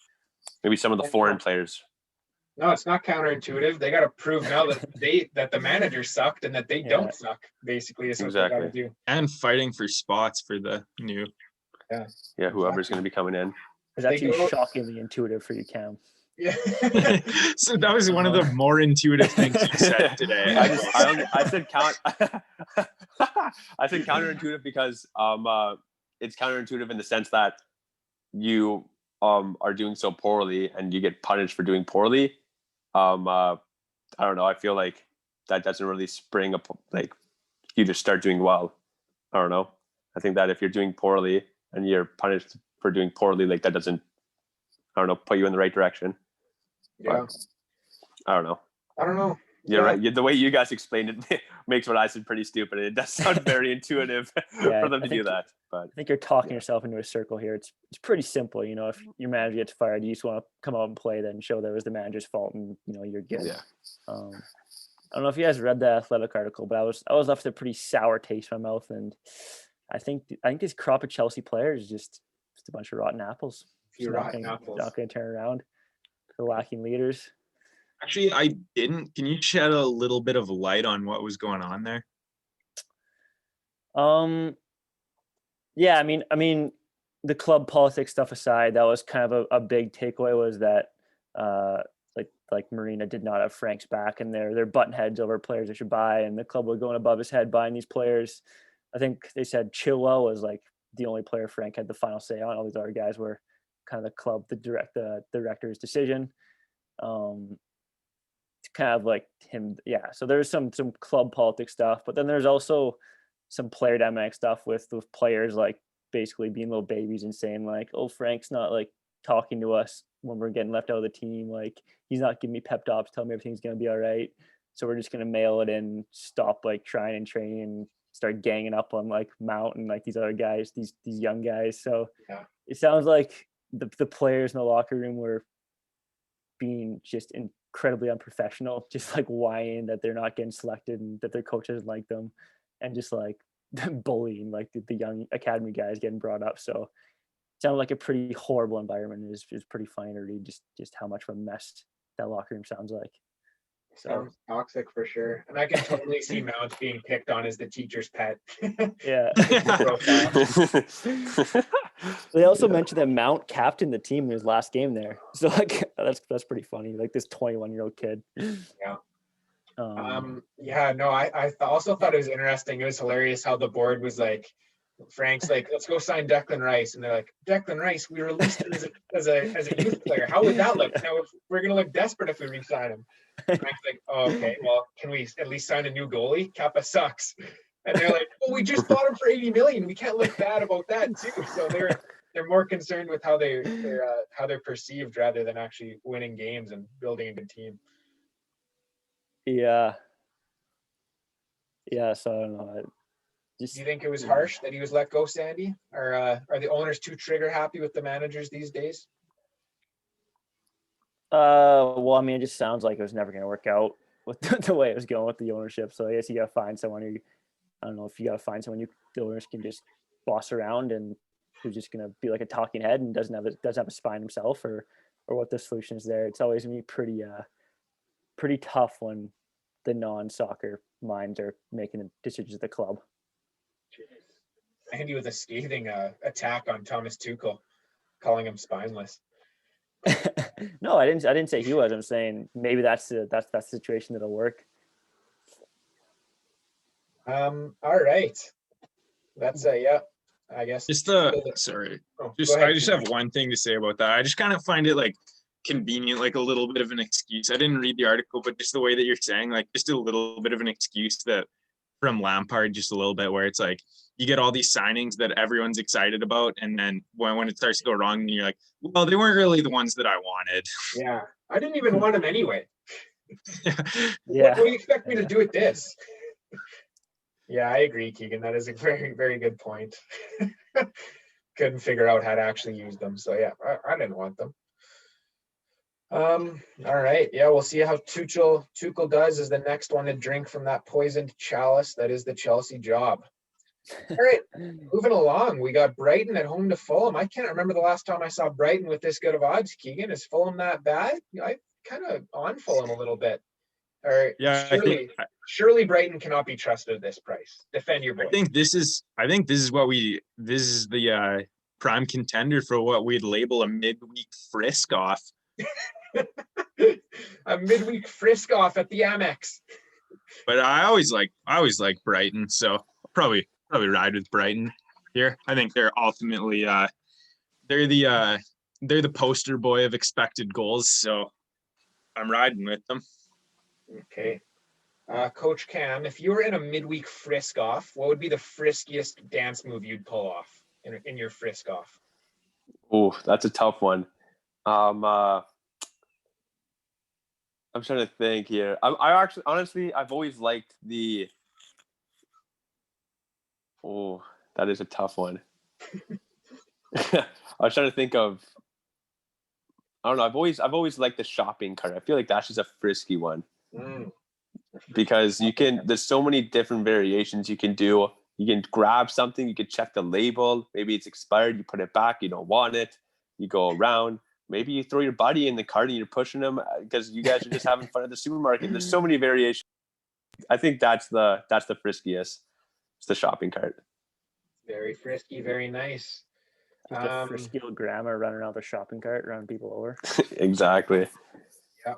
Speaker 4: Maybe some of the foreign players.
Speaker 1: No, it's not counterintuitive. They got to prove now that the manager sucked and that they don't suck. Basically, is what they got to do.
Speaker 3: And fighting for spots for the new.
Speaker 4: Yeah, whoever's going to be coming in.
Speaker 2: It's actually shockingly intuitive for you, Cam.
Speaker 1: Yeah.
Speaker 3: So that was one of the more intuitive things you said today.
Speaker 4: I said I said counterintuitive because it's counterintuitive in the sense that you are doing so poorly and you get punished for doing poorly. I don't know. I feel like that doesn't really spring up, like, you just start doing well. I don't know. I think that if you're doing poorly and you're punished for doing poorly, like, that doesn't, I don't know, put you in the right direction.
Speaker 1: Yeah.
Speaker 4: But I don't know.
Speaker 1: Yeah.
Speaker 4: You're right. The way you guys explained it makes what I said pretty stupid. It does sound very intuitive for them to do that. But
Speaker 2: I think you're talking yourself into a circle here. It's pretty simple. You know, if your manager gets fired, you just want to come out and play, then show that it was the manager's fault, and you're good.
Speaker 4: Yeah.
Speaker 2: I don't know if you guys read the Athletic article, but I was left with a pretty sour taste in my mouth, and I think this crop of Chelsea players is just a bunch of rotten apples.
Speaker 1: Not
Speaker 2: going to turn around. They're lacking leaders.
Speaker 3: Actually, I didn't. Can you shed a little bit of light on what was going on there?
Speaker 2: Yeah, I mean, the club politics stuff aside, that was kind of a big takeaway, was that like Marina did not have Frank's back, and they're button heads over players they should buy, and the club was going above his head buying these players. I think they said Chilwell was like the only player Frank had the final say on. All these other guys were kind of the club, the director's decision. Kind of like him, yeah. So there's some club politics stuff, but then there's also some player dynamic stuff with players like basically being little babies and saying like, "Oh, Frank's not like talking to us when we're getting left out of the team. Like, he's not giving me pep talks, telling me everything's gonna be all right. So we're just gonna mail it in, stop like trying and training, and start ganging up on like Mount and like these other guys, these young guys." So it sounds like the players in the locker room were being just incredibly unprofessional, just like whining that they're not getting selected and that their coach doesn't like them, and just like bullying like the young academy guys getting brought up. So it sounded like a pretty horrible environment. It was pretty funny to read just how much of a mess that locker room sounds like.
Speaker 1: Sounds toxic for sure. And I can totally see Mount being picked on as the teacher's pet.
Speaker 2: Yeah. They also mentioned that Mount captained the team in his last game there. So like that's pretty funny. Like this 21-year-old kid.
Speaker 1: Yeah. I also thought it was interesting. It was hilarious how the board was like, Frank's like, "Let's go sign Declan Rice," and they're like, "Declan Rice, we released him as a youth player. How would that look? Now we're gonna look desperate if we re-sign him." Frank's like, "Oh, okay, well, can we at least sign a new goalie? Kappa sucks." And they're like, "Well, we just bought him for 80 million. We can't look bad about that too." So they're more concerned with how they're perceived rather than actually winning games and building a good team.
Speaker 2: Yeah. So I don't know.
Speaker 1: Do you think it was harsh that he was let go, Sandy? Or are the owners too trigger happy with the managers these days?
Speaker 2: Well, I mean, it just sounds like it was never going to work out. with the way it was going with the ownership. So I guess you got to find someone who, I don't know if you got to find someone the owners can just boss around and who's just going to be like a talking head and doesn't have a spine himself, or what the solution is there. It's always going to be pretty tough when the non-soccer minds are making the decisions at the club.
Speaker 1: Andy with a scathing attack on Thomas Tuchel, calling him spineless.
Speaker 2: No, I didn't say he was. I'm saying maybe that's the situation that'll work.
Speaker 1: All right. That's yeah, I guess.
Speaker 3: I just have one thing to say about that. I just kind of find it like convenient, like a little bit of an excuse. I didn't read the article, but just the way that you're saying, like just a little bit of an excuse that from Lampard, just a little bit where it's like you get all these signings that everyone's excited about, and then when it starts to go wrong, you're like, well, they weren't really the ones that I wanted.
Speaker 1: Yeah, I didn't even want them anyway.
Speaker 2: Yeah.
Speaker 1: What do you expect me to do with this? Yeah, I agree, Keegan. That is a very, very good point. Couldn't figure out how to actually use them. So yeah, I didn't want them. All right. Yeah, we'll see how Tuchel does as the next one to drink from that poisoned chalice that is the Chelsea job. All right, moving along. We got Brighton at home to Fulham. I can't remember the last time I saw Brighton with this good of odds. Keegan, is Fulham that bad? I kind of on Fulham a little bit. Or
Speaker 3: Yeah,
Speaker 1: surely Brighton cannot be trusted at this price. Defend your boy.
Speaker 3: I think this is the prime contender for what we'd label a midweek frisk-off.
Speaker 1: A midweek frisk-off at the Amex.
Speaker 3: But I always like Brighton, so probably ride with Brighton here. I think they're ultimately they're the poster boy of expected goals, so I'm riding with them.
Speaker 1: Okay. Coach Cam, if you were in a midweek frisk-off, what would be the friskiest dance move you'd pull off in your frisk-off?
Speaker 4: Oh, that's a tough one. I'm trying to think here. I actually, honestly, I've always liked the. Oh, that is a tough one. I was trying to think of. I don't know. I've always liked the shopping cart. I feel like that's just a frisky one. Because there's so many different variations you can do. You can grab something, you can check the label. Maybe it's expired, you put it back, you don't want it. You go around. Maybe you throw your buddy in the cart and you're pushing him because you guys are just having fun at the supermarket. There's so many variations. I think that's the friskiest. It's the shopping cart.
Speaker 1: Very frisky, very nice.
Speaker 2: Just a frisky old grandma running around the shopping cart, running people over.
Speaker 4: Exactly.
Speaker 1: Yeah.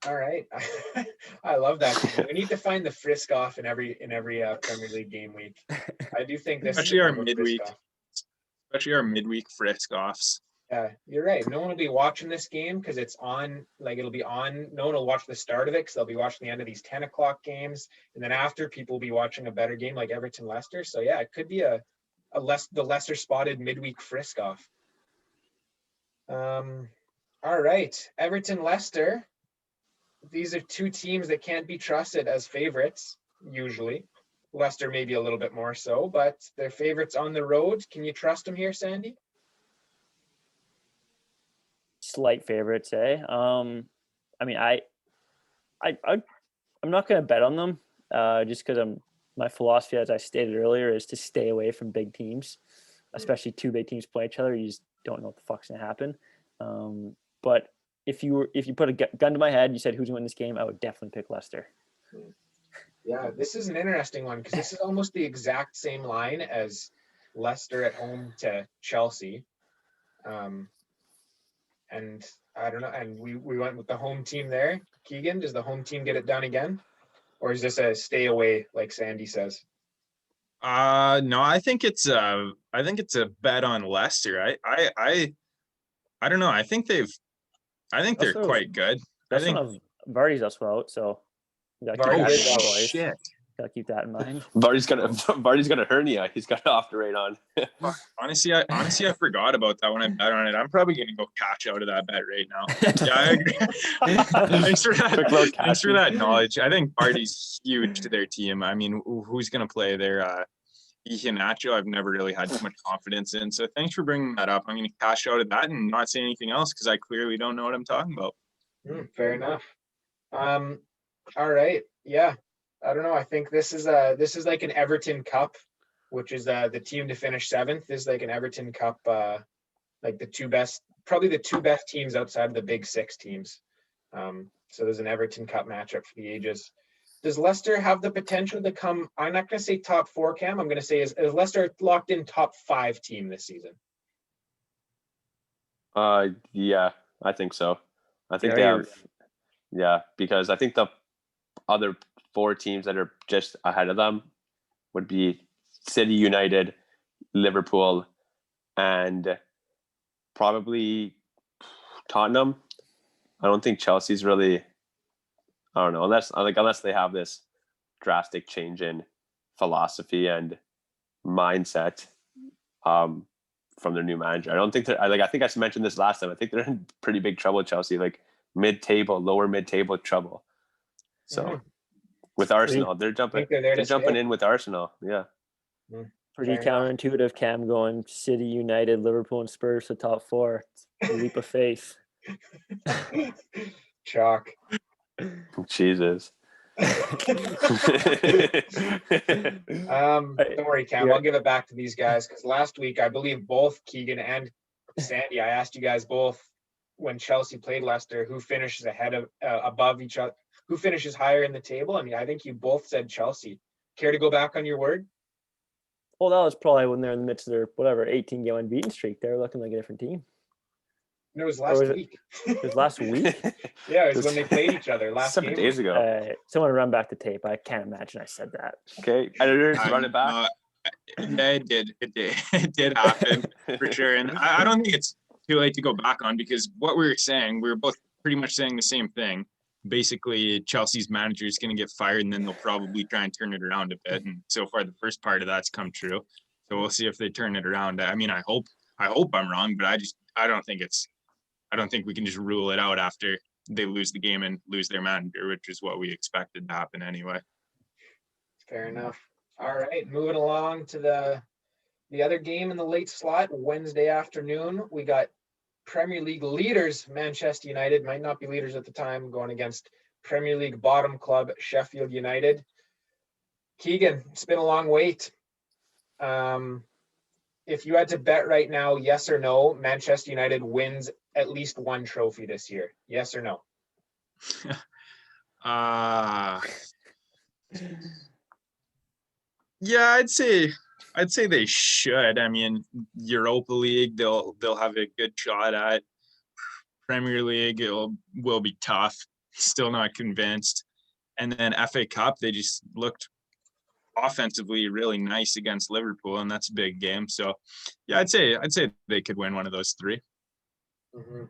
Speaker 1: All right. I love that. We need to find the frisk off in every Premier League game week. I do think this
Speaker 3: especially our midweek frisk offs.
Speaker 1: Yeah, you're right. No one will be watching this game because it's on, like it'll be on. No one will watch the start of it because they'll be watching the end of these 10 o'clock games. And then after, people will be watching a better game like Everton Leicester. So yeah, it could be the lesser spotted midweek frisk off. All right. Everton Leicester. These are two teams that can't be trusted as favorites, usually. Leicester maybe a little bit more so, but they're favorites on the road. Can you trust them here, Sandy?
Speaker 2: Slight favorites, eh? I mean, I'm not going to bet on them, just because my philosophy, as I stated earlier, is to stay away from big teams, especially two big teams play each other. You just don't know what the fuck's going to happen. But if you put a gun to my head, you said who's going to win this game, I would definitely pick Leicester.
Speaker 1: Yeah, this is an interesting one because this is almost the exact same line as Leicester at home to Chelsea. And I don't know. And we went with the home team there. Keegan, does the home team get it done again? Or is this a stay away, like Sandy says?
Speaker 3: No, I think it's a bet on Leicester. I don't know. I think they're quite good.
Speaker 2: That's one of Vardy's also out, so
Speaker 1: shit.
Speaker 2: Gotta keep that in mind.
Speaker 4: Vardy's got a hernia. He's got to operate on.
Speaker 3: Honestly, I forgot about that when I bet on it. I'm probably gonna go cash out of that bet right now. Yeah, I agree. Thanks for that knowledge. I think Vardy's huge to their team. I mean, who's gonna play there? Iheanacho, I've never really had too much confidence in. So thanks for bringing that up. I'm gonna cash out of that and not say anything else because I clearly don't know what I'm talking about.
Speaker 1: Fair enough. All right. Yeah. I don't know. I think this is like an Everton Cup, which is the team to finish 7th. This is like an Everton Cup, like probably the two best teams outside of the big 6 teams. So there's an Everton Cup matchup for the ages. Does Leicester have the potential to come? I'm not going to say top 4, Cam. I'm going to say is Leicester locked in top 5 team this season?
Speaker 4: Yeah, I think so. I think
Speaker 2: Yeah,
Speaker 4: they
Speaker 2: you're-
Speaker 4: have. Yeah, because I think the other 4 teams that are just ahead of them would be City, United, Liverpool, and probably Tottenham. I don't think Chelsea's really. I don't know unless they have this drastic change in philosophy and mindset from their new manager. I don't think they're I think I mentioned this last time. I think they're in pretty big trouble, Chelsea, like lower mid-table trouble. So with Arsenal, they're jumping in with Arsenal. Yeah.
Speaker 2: Pretty counterintuitive, Cam, going City, United, Liverpool, and Spurs to top 4. It's a leap of faith.
Speaker 1: Chalk.
Speaker 4: Jesus.
Speaker 1: Don't worry, Cam. I'll give it back to these guys because last week I believe both Keegan and Sandy, I asked you guys both when Chelsea played Leicester who finishes ahead of above each other, who finishes higher in the table. I mean, I think you both said Chelsea. Care to go back on your word?
Speaker 2: Well, that was probably when they're in the midst of their 18-game unbeaten streak. They were looking like a different team.
Speaker 1: No, it was last week.
Speaker 2: It was last week?
Speaker 1: Yeah, it was when they played each other last
Speaker 4: 7 days ago.
Speaker 2: Someone run back the tape. I can't imagine I said that.
Speaker 4: Okay, editors, run it back.
Speaker 3: Yeah, it did. It did happen for sure. And I don't think it's too late to go back on because what we were saying, we were both pretty much saying the same thing. Basically, Chelsea's manager is going to get fired, and then they'll probably try and turn it around a bit. And so far, the first part of that's come true. So we'll see if they turn it around. I mean, I hope I'm wrong, but I don't think we can just rule it out after they lose the game and lose their manager, which is what we expected to happen anyway.
Speaker 1: Fair enough. All right, moving along to the other game in the late slot, Wednesday afternoon. We got Premier League leaders, Manchester United, might not be leaders at the time, going against Premier League bottom club, Sheffield United. Keegan, it's been a long wait. If you had to bet right now, yes or no, Manchester United wins at least 1 trophy this year. Yes or no?
Speaker 3: Yeah, I'd say they should. I mean, Europa League, they'll have a good shot at. Premier League, will be tough. Still not convinced. And then FA Cup, they just looked offensively really nice against Liverpool, and that's a big game. So, yeah, I'd say they could win one of those 3.
Speaker 1: Mm-hmm.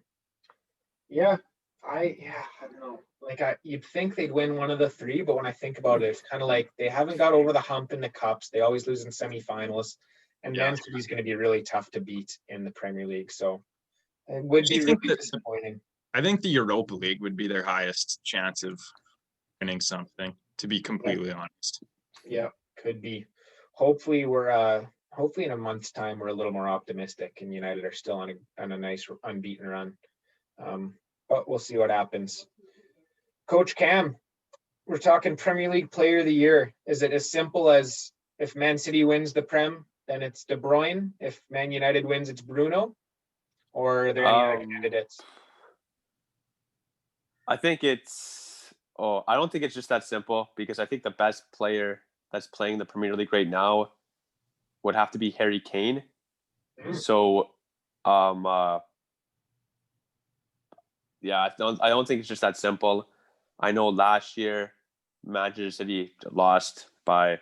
Speaker 1: Yeah, I don't know. Like you'd think they'd win one of the 3, but when I think about it, it's kind of like they haven't got over the hump in the cups. They always lose in semifinals, and Man City's going to be really tough to beat in the Premier League. So it would be really disappointing.
Speaker 3: I think the Europa League would be their highest chance of winning something, to be completely honest.
Speaker 1: Yeah, could be. Hopefully in a month's time we're a little more optimistic and United are still on a nice unbeaten run. But we'll see what happens. Coach Cam, we're talking Premier League Player of the Year. Is it as simple as if Man City wins the Prem, then it's De Bruyne? If Man United wins, it's Bruno? Or are there any other candidates?
Speaker 4: I think I don't think it's just that simple because I think the best player that's playing the Premier League right now would have to be Harry Kane. So, yeah, I don't think it's just that simple. I know last year Manchester City lost by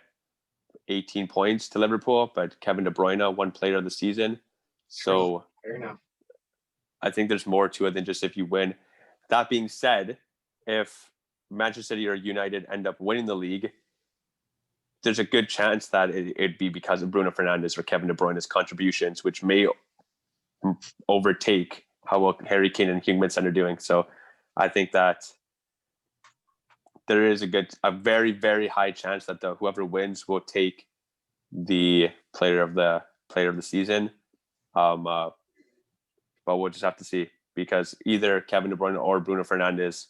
Speaker 4: 18 points to Liverpool, but Kevin De Bruyne won Player of the Season. So
Speaker 1: fair enough.
Speaker 4: I think there's more to it than just if you win. That being said, if Manchester City or United end up winning the league, there's a good chance that it'd be because of Bruno Fernandes or Kevin De Bruyne's contributions, which may overtake how well Harry Kane and Heung-min Son are doing. So I think that there is a very, very high chance that whoever wins will take the player of the season. But we'll just have to see because either Kevin De Bruyne or Bruno Fernandes,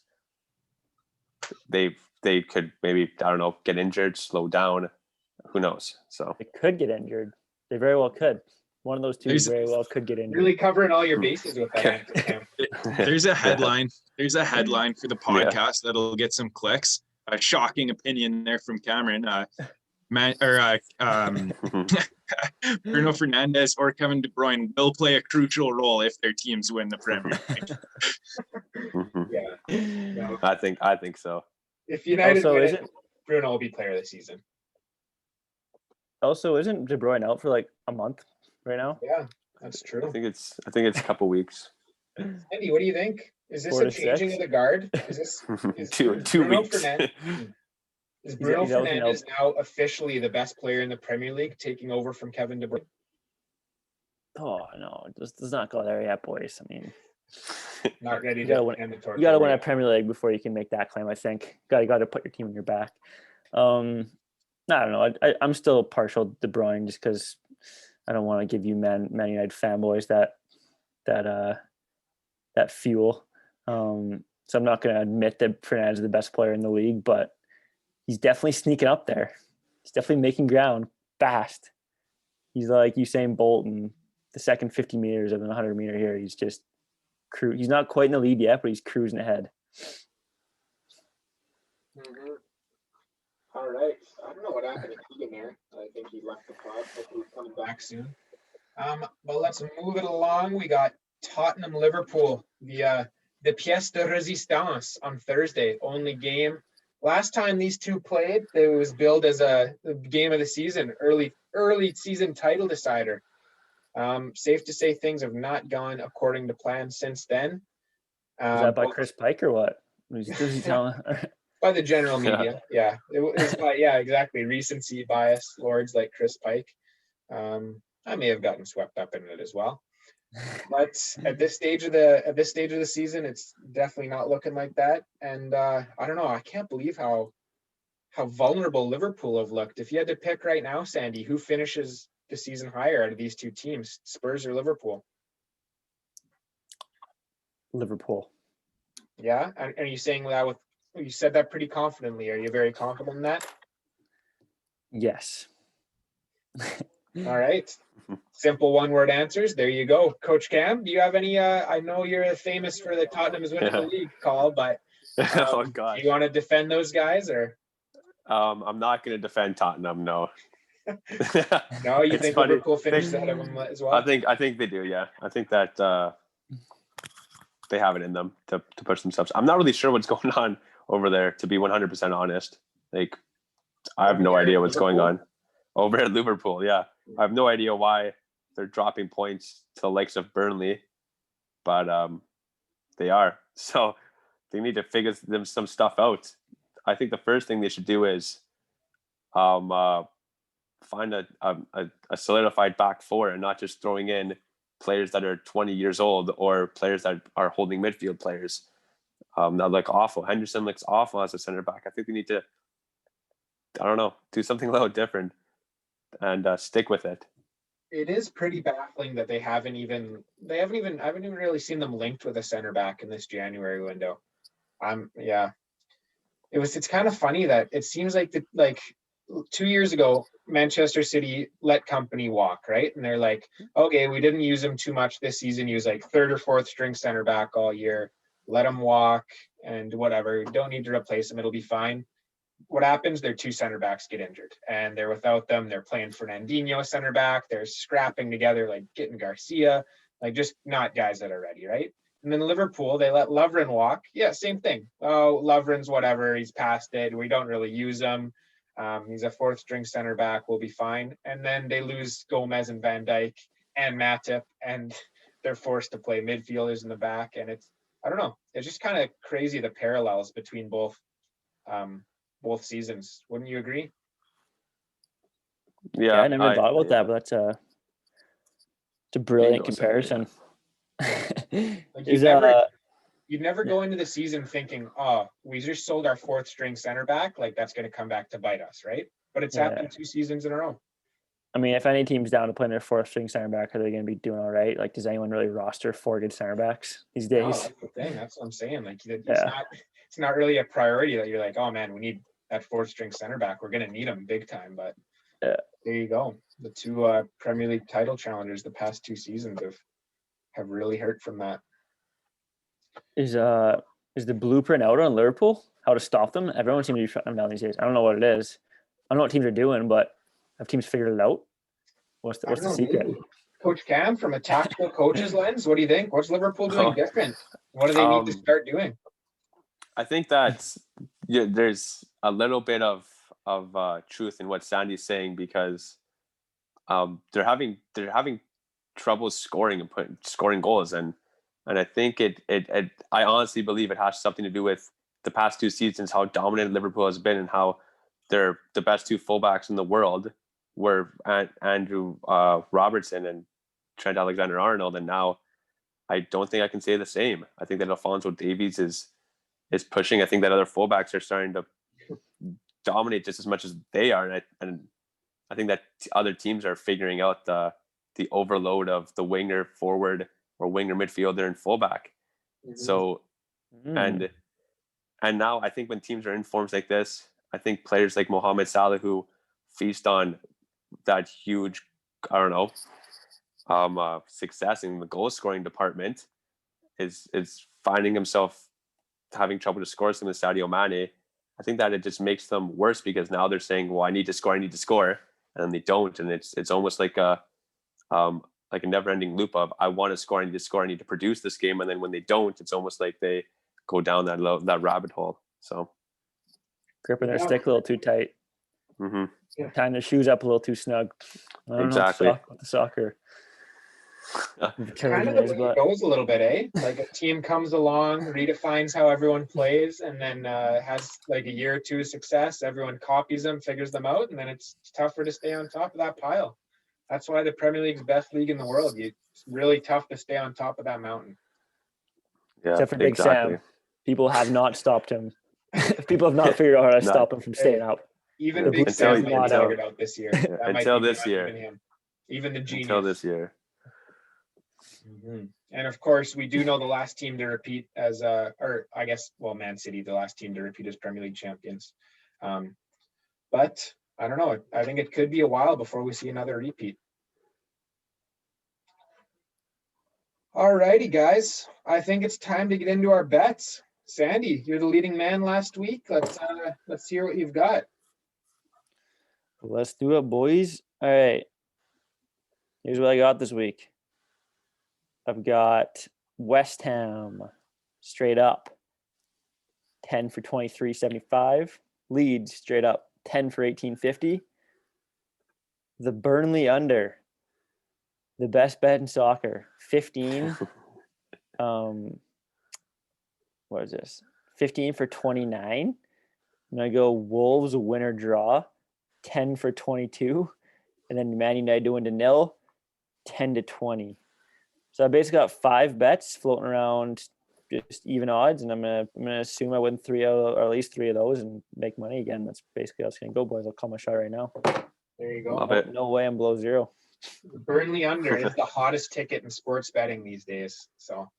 Speaker 4: they've they could maybe, I don't know, get injured, slow down. Who knows? So
Speaker 2: They could get injured. They very well could. One of those two very well could get injured.
Speaker 1: Really covering all your bases with that answer, Cam.
Speaker 3: There's a headline. There's a headline for the podcast that'll get some clicks. A shocking opinion there from Cameron. Bruno Fernandes or Kevin De Bruyne will play a crucial role if their teams win the Premier League.
Speaker 1: Yeah, no.
Speaker 4: I think so.
Speaker 1: If United
Speaker 2: Also,
Speaker 1: win
Speaker 2: is
Speaker 1: it,
Speaker 2: it
Speaker 1: Bruno will be player of the season.
Speaker 2: also isn't De Bruyne out for like a month right now?
Speaker 1: Yeah, that's true.
Speaker 4: I think it's a couple weeks.
Speaker 1: Andy, what do you think? Is this
Speaker 2: 4 to
Speaker 1: a changing
Speaker 2: 6?
Speaker 1: of the guard? Is this is
Speaker 4: two
Speaker 1: Bruno
Speaker 4: weeks.
Speaker 1: Is Bruno
Speaker 2: He's out now.
Speaker 1: Fernandes now officially the best player in the Premier League, taking over from Kevin De Bruyne?
Speaker 2: Oh no, let's not go there yet, boys. I mean,
Speaker 1: Not ready
Speaker 2: You
Speaker 1: to
Speaker 2: gotta
Speaker 1: hand the torch.
Speaker 2: you got to
Speaker 1: over
Speaker 2: win a
Speaker 1: yet.
Speaker 2: Premier League before you can make that claim. I think got to put your team on your back. I don't know. I'm still partial to De Bruyne just because I don't want to give you Man United fanboys that fuel. So I'm not going to admit that Fernandes is the best player in the league, but he's definitely sneaking up there. He's definitely making ground fast. He's like Usain Bolt in the second 50 meters of the 100 meter here. He's just he's not quite in the lead yet, but he's cruising ahead.
Speaker 1: Mm-hmm. All right. I don't know what happened to Keegan there. I think he left the pod. Hopefully he's coming back soon. But let's move it along. We got Tottenham-Liverpool, the pièce de résistance on Thursday. Only game. Last time these two played, it was billed as a game of the season, early season title decider. Safe to say things have not gone according to plan since then.
Speaker 2: Is that by Chris Pike or what? Was he telling?
Speaker 1: By the general media, yeah. It was by, exactly. Recency bias lords like Chris Pike. I may have gotten swept up in it as well. But at this stage of the season, it's definitely not looking like that. And I don't know. I can't believe how vulnerable Liverpool have looked. If you had to pick right now, Sandy, who finishes the season higher out of these two teams, Spurs or Liverpool?
Speaker 2: Liverpool. Yeah.
Speaker 1: Are you saying that you said that pretty confidently? Are you very confident in that?
Speaker 2: Yes.
Speaker 1: All right. Simple one-word answers. There you go. Coach Cam, do you have any I know you're famous for the Tottenham is winning the league call, but
Speaker 4: Oh gosh.
Speaker 1: do you want to defend those guys or
Speaker 4: I'm not going to defend Tottenham. No.
Speaker 1: no? You
Speaker 4: It's
Speaker 1: think
Speaker 4: funny.
Speaker 1: Liverpool finishes ahead of them as well?
Speaker 4: I think they do. Yeah, I think that they have it in them to push themselves. I'm not really sure what's going on over there, to be 100% honest. Like, I have no idea what's going on over at Liverpool. Yeah, I have no idea why they're dropping points to the likes of Burnley, but they are. So they need to figure some stuff out. I think the first thing they should do is find a solidified back four and not just throwing in players that are 20 years old or players that are holding midfield players. That look awful. Henderson looks awful as a center back. I think we need to, I don't know, do something a little different and stick with it.
Speaker 1: It is pretty baffling that I haven't even really seen them linked with a center back in this January window. It's kind of funny that it seems like 2 years ago, Manchester City let Company walk, right? And they're like, okay, we didn't use him too much this season. He was like third or fourth string center back all year. Let him walk and whatever. Don't need to replace him. It'll be fine. What happens? Their two center backs get injured and they're without them. They're playing Fernandinho center back. They're scrapping together, like getting Garcia, like just not guys that are ready, right? And then Liverpool, they let Lovren walk. Yeah, same thing. Oh, Lovren's whatever. He's past it. We don't really use him. He's a fourth string center back. We'll be fine. And then they lose Gomez and Van Dijk and Matip, and they're forced to play midfielders in the back. And I don't know. It's just kind of crazy, the parallels between both seasons. Wouldn't you agree?
Speaker 4: Yeah,
Speaker 2: I never thought about that, but that's a brilliant comparison.
Speaker 1: You'd never go into the season thinking, oh, we just sold our fourth string center back. Like that's going to come back to bite us, right? But it's happened 2 seasons in a row.
Speaker 2: I mean, if any team's down to play their fourth string center back, are they going to be doing all right? Like, does anyone really roster 4 good center backs these days?
Speaker 1: No, that's the thing. That's what I'm saying. Like, it's not really a priority that you're like, oh man, we need that fourth string center back. We're gonna need him big time. But
Speaker 2: Yeah.
Speaker 1: there you go. The two Premier League title challengers the past 2 seasons have really hurt from that.
Speaker 2: Is the blueprint out on Liverpool? How to stop them? Everyone seems to be shutting them down these days. I don't know what it is. I don't know what teams are doing, but have teams figured it out? What's
Speaker 1: I don't
Speaker 2: the
Speaker 1: know,
Speaker 2: secret?
Speaker 1: maybe. Coach Cam, from a tactical coach's lens, what do you think? What's Liverpool doing different? What do they need to start doing?
Speaker 4: I think that there's a little bit of truth in what Sandy's saying, because they're having trouble scoring and scoring goals, and I think it I honestly believe it has something to do with the past 2 seasons, how dominant Liverpool has been, and how they're the best 2 fullbacks in the world were Andrew Robertson and Trent Alexander-Arnold, and now I don't think I can say the same. I think that Alphonso Davies is pushing. I think that other fullbacks are starting to dominate just as much as they are, and I think that other teams are figuring out the overload of the winger forward or winger midfielder and fullback.
Speaker 1: Mm-hmm.
Speaker 4: So and now I think when teams are in forms like this, I think players like Mohamed Salah, who feast on that huge, success in the goal scoring department, is finding himself having trouble to score some of Sadio Mane. I think that it just makes them worse, because now they're saying, well, I need to score, and then they don't, and it's almost like a never-ending loop of, I want to score, I need to score, I need to produce this game, and then when they don't, it's almost like they go down that rabbit hole. So
Speaker 2: Gripping their stick a little too tight.
Speaker 4: Mm-hmm.
Speaker 2: Tying their shoes up a little too snug. I don't
Speaker 4: Exactly.
Speaker 2: know what the soccer.
Speaker 1: Kind of the way it goes a little bit, eh? Like a team comes along, redefines how everyone plays, and then has like a year or two of success. Everyone copies them, figures them out, and then it's tougher to stay on top of that pile. That's why the Premier League's best league in the world. It's really tough to stay on top of that mountain.
Speaker 4: Yeah,
Speaker 2: except for Big Sam. People have not stopped him. People have not figured out how to stop him from staying up.
Speaker 1: Even Big Sam might have figured out this year.
Speaker 4: Until this year.
Speaker 1: Even the genius.
Speaker 4: Until this year.
Speaker 1: Mm-hmm. And of course, we do know the last team to repeat as Man City, the last team to repeat as Premier League champions. But I don't know. I think it could be a while before we see another repeat. All righty, guys. I think it's time to get into our bets. Sandy, you're the leading man last week. Let's hear what you've got.
Speaker 2: Let's do it, boys. All right. Here's what I got this week. I've got West Ham straight up 10 for 23.75. Leeds straight up 10 for 18.50. The Burnley under, the best bet in soccer, 15. What is this? 15 for 29. And I go Wolves winner draw, 10 for 22. And then Man United doing to 0, 10 to 20. So I basically got 5 bets floating around, just even odds, and I'm gonna assume I win 3 or at least 3 of those and make money again. That's basically how it's gonna go, boys. I'll call my shot right now.
Speaker 1: There you go.
Speaker 4: Love it.
Speaker 2: No way I'm below 0.
Speaker 1: Burnley under is the hottest ticket in sports betting these days. So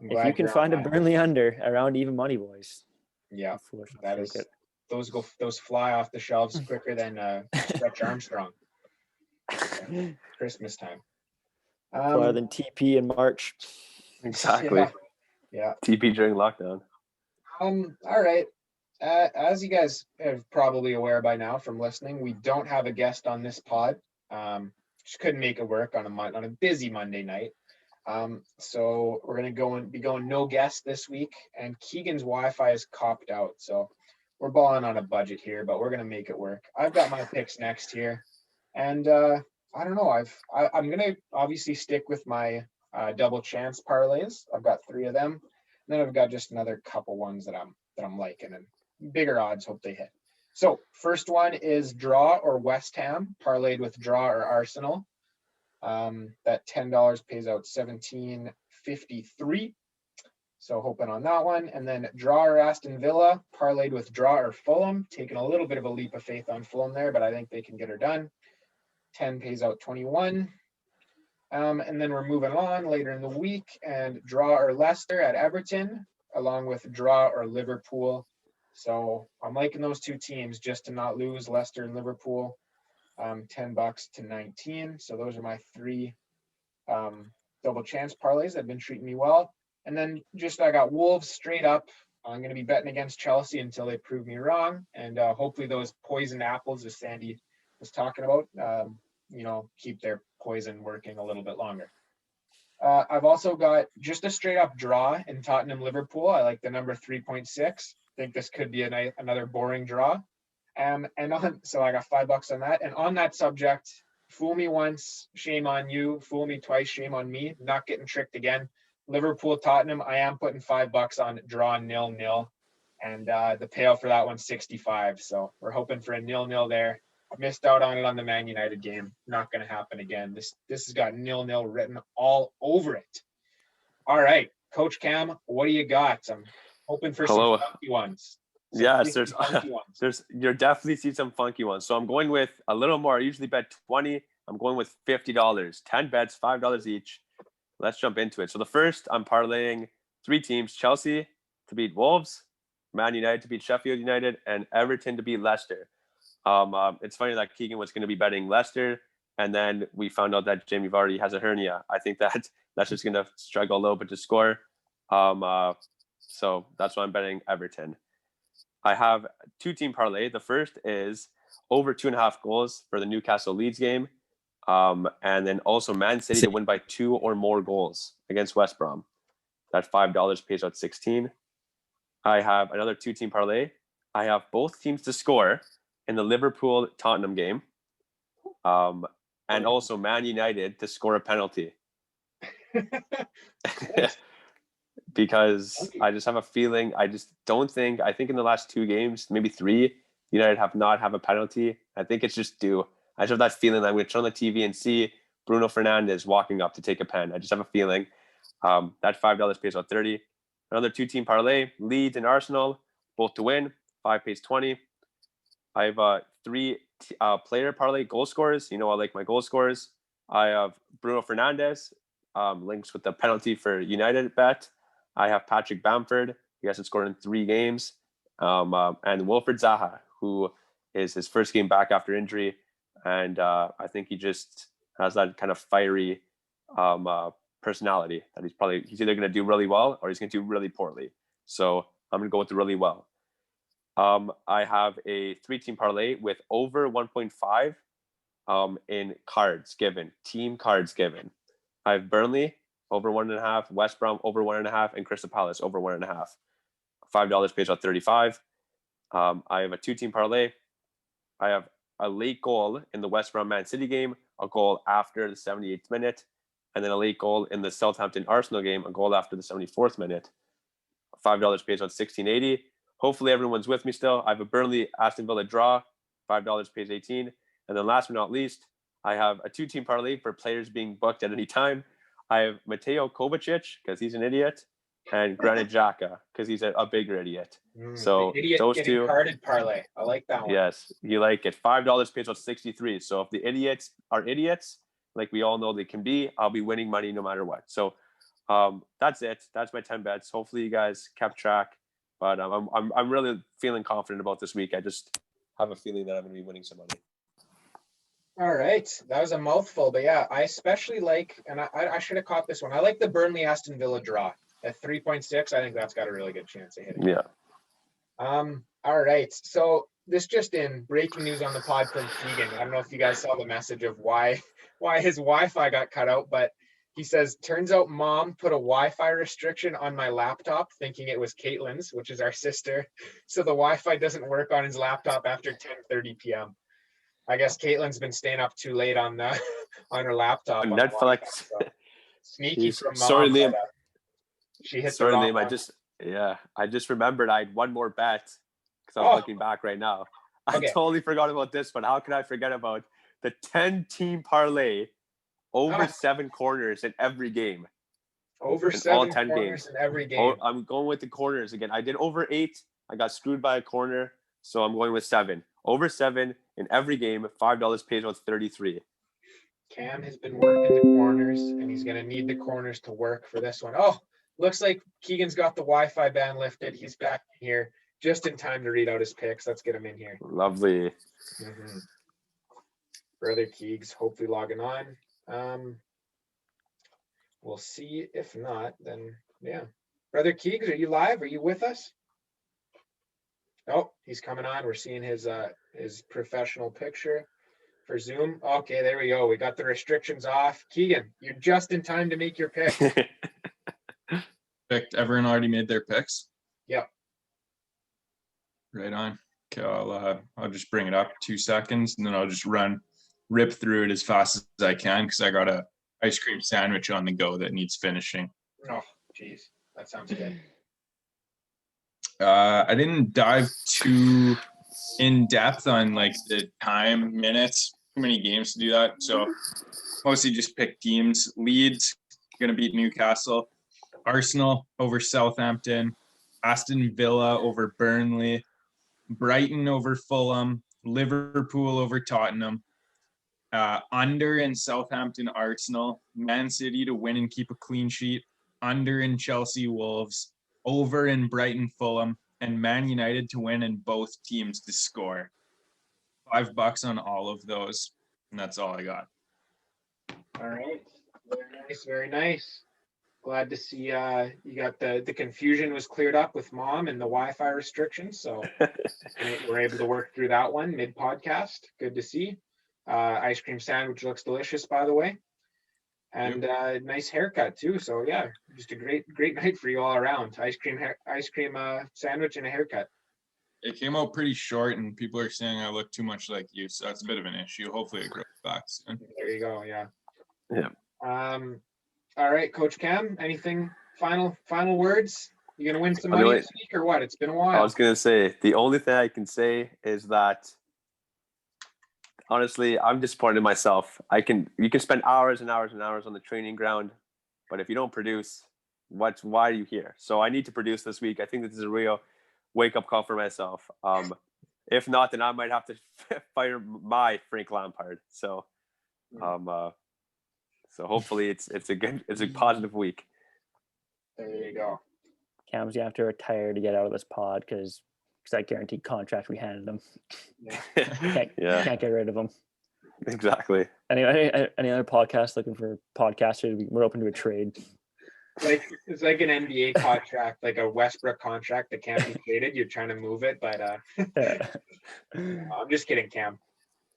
Speaker 2: if you can find a Burnley under around even money, boys.
Speaker 1: Yeah, that is it. Those fly off the shelves quicker than Stretch Armstrong. Christmas time.
Speaker 2: More than TP in March.
Speaker 4: Exactly.
Speaker 1: Yeah.
Speaker 4: TP during lockdown.
Speaker 1: All right. As you guys are probably aware by now from listening, we don't have a guest on this pod. Just couldn't make it work on a busy Monday night. So we're gonna be going no guest this week, and Keegan's Wi-Fi is copped out, so we're balling on a budget here, but we're gonna make it work. I've got my picks next here, and I don't know. I'm gonna obviously stick with my double chance parlays. I've got 3 of them, and then I've got just another couple ones that I'm liking, and bigger odds. Hope they hit. So first one is draw or West Ham parlayed with draw or Arsenal. That $10 pays out $17.53. So hoping on that one. And then draw or Aston Villa parlayed with draw or Fulham. Taking a little bit of a leap of faith on Fulham there, but I think they can get her done. 10 pays out 21. And then we're moving on later in the week, and draw or Leicester at Everton. along with draw or Liverpool. So I'm liking those two teams just to not lose, Leicester and Liverpool. $10 to 19. So those are my three double chance parlays that have been treating me well. And then just I got Wolves straight up. I'm going to be betting against Chelsea until they prove me wrong. And hopefully those poisoned apples, as Sandy was talking about, keep their poison working a little bit longer. I've also got just a straight up draw in Tottenham-Liverpool. I like the number 3.6. I think this could be another boring draw. So I got $5 on that. And on that subject, fool me once, shame on you. Fool me twice, shame on me. Not getting tricked again. Liverpool, Tottenham, I am putting $5 on draw 0-0. And the payout for that one's 65. So we're hoping for a 0-0 there. I missed out on it on the Man United game. Not going to happen again. This has got 0-0 written all over it. All right, Coach Cam, what do you got? I'm hoping for some funky ones.
Speaker 4: Yes, you'll definitely see some funky ones. So I'm going with a little more. I usually bet 20. I'm going with $50. 10 bets, $5 each. Let's jump into it. So the first, I'm parlaying 3 teams: Chelsea to beat Wolves, Man United to beat Sheffield United, and Everton to beat Leicester. It's funny that Keegan was going to be betting Leicester, and then we found out that Jamie Vardy has a hernia. I think that Leicester's going to struggle a little bit to score. So that's why I'm betting Everton. I have 2-team parlay. The first is over 2.5 goals for the Newcastle Leeds game. And then also Man City to win by 2 or more goals against West Brom. That $5 pays out 16. I have another 2-team parlay. I have both teams to score in the Liverpool Tottenham game. And also Man United to score a penalty. Because I just have a feeling, I think in the last 2 games, maybe 3, United have not have a penalty. I think it's just due. I just have that feeling that I'm going to turn on the TV and see Bruno Fernandes walking up to take a pen. I just have a feeling. That $5 pays out 30. Another 2-team parlay, Leeds and Arsenal, both to win. 5 pays 20. I have 3 player parlay goal scorers. I like my goal scorers. I have Bruno Fernandes, links with the penalty for United bet. I have Patrick Bamford. He hasn't scored in 3 games. And Wilfried Zaha, who is his first game back after injury. And I think he just has that kind of fiery personality that he's either going to do really well or he's going to do really poorly. So I'm going to go with the really well. I have a 3-team parlay with over 1.5 in cards given, team cards given. I have Burnley over 1.5, West Brom over 1.5, and Crystal Palace over 1.5. $5 pays out 35. I have a 2-team parlay. I have a late goal in the West Brom Man City game, a goal after the 78th minute, and then a late goal in the Southampton Arsenal game, a goal after the 74th minute. $5 pays out 16.80. Hopefully everyone's with me still. I have a Burnley Aston Villa draw, $5 pays 18. And then last but not least, I have a 2-team parlay for players being booked at any time. I have Mateo Kovacic because he's an idiot, and Granit Xhaka because he's a bigger idiot. So those 2
Speaker 1: carded parlay. I like that one.
Speaker 4: Yes, you like it. $5 pays out 63. So if the idiots are idiots, like we all know they can be, I'll be winning money no matter what. So that's it. That's my 10 bets. Hopefully you guys kept track. But I'm really feeling confident about this week. I just have a feeling that I'm going to be winning some money.
Speaker 1: All right. That was a mouthful. But yeah, I especially like, and I should have caught this one. I like the Burnley Aston Villa draw at 3.6. I think that's got a really good chance of hitting.
Speaker 4: Yeah.
Speaker 1: All right. So this just in, breaking news on the pod from Keegan. I don't know if you guys saw the message of why his Wi-Fi got cut out, but he says, turns out mom put a Wi-Fi restriction on my laptop thinking it was Caitlin's, which is our sister. So the Wi-Fi doesn't work on his laptop after 10:30 p.m. I guess Caitlin's been staying up too late on her laptop. On
Speaker 4: Netflix.
Speaker 1: So. Sneaky from mom.
Speaker 4: Sorry, Liam.
Speaker 1: She hit
Speaker 4: Sorry,
Speaker 1: the wrong
Speaker 4: Liam.
Speaker 1: one.
Speaker 4: I just remembered I had one more bet because I was looking back right now. I totally forgot about this one. How can I forget about the 10-team parlay over 7 corners in every game?
Speaker 1: Over 7 corners in every game.
Speaker 4: I'm going with the corners again. I did over 8. I got screwed by a corner, so I'm going with 7. Over 7 in every game. $5 pays out 33.
Speaker 1: Cam has been working the corners, and he's going to need the corners to work for this one. Oh, looks like Keegan's got the Wi-Fi ban lifted. He's back here just in time to read out his picks. Let's get him in here.
Speaker 4: Lovely.
Speaker 1: Brother Keegs hopefully logging on. We'll see. If not, then yeah. Brother Keegs, are you live? Are you with us? Oh, he's coming on. We're seeing his professional picture for Zoom. Okay, there we go. We got the restrictions off. Keegan, you're just in time to make your pick.
Speaker 3: Picked. Everyone already made their picks?
Speaker 1: Yep.
Speaker 3: Right on. Okay, I'll just bring it up 2 seconds, and then I'll just rip through it as fast as I can because I got a ice cream sandwich on the go that needs finishing.
Speaker 1: Oh, geez. That sounds good.
Speaker 3: I didn't dive too in depth on like the time, minutes, too many games to do that. So mostly just pick teams. Leeds gonna beat Newcastle. Arsenal over Southampton. Aston Villa over Burnley. Brighton over Fulham. Liverpool over Tottenham. Under in Southampton Arsenal. Man City to win and keep a clean sheet. Under in Chelsea Wolves. Over in Brighton Fulham. And Man United to win and both teams to score. $5 on all of those. And that's all I got.
Speaker 1: All right. Very nice. Very nice. Glad to see you got the confusion was cleared up with Mom and the Wi-Fi restrictions. So we're able to work through that one mid-podcast. Good to see. Ice cream sandwich looks delicious, by the way. And nice haircut too. So yeah, just a great night for you all around. Ice cream sandwich and a haircut.
Speaker 3: It came out pretty short, and people are saying I look too much like you, so that's a bit of an issue. Hopefully, it grows back soon.
Speaker 1: There you go. Yeah.
Speaker 4: Yeah.
Speaker 1: All right, Coach Cam. Anything final words? You gonna win some money this week or what? It's been a while.
Speaker 4: I was gonna say the only thing I can say is that honestly, I'm disappointed in myself. You can spend hours and hours and hours on the training ground, but if you don't produce, why are you here? So I need to produce this week. I think this is a real wake-up call for myself. If not, then I might have to fire my Frank Lampard. So so hopefully it's a positive week.
Speaker 1: There you go.
Speaker 2: Cam's gonna have to retire to get out of this pod because that guaranteed contract we handed him.
Speaker 1: Yeah.
Speaker 2: Can't get rid of him.
Speaker 4: Exactly.
Speaker 2: Anyway, any other podcast looking for podcasters? We're open to a trade.
Speaker 1: Like it's like an NBA contract, like a Westbrook contract that can't be traded. You're trying to move it, but I'm just kidding, Cam.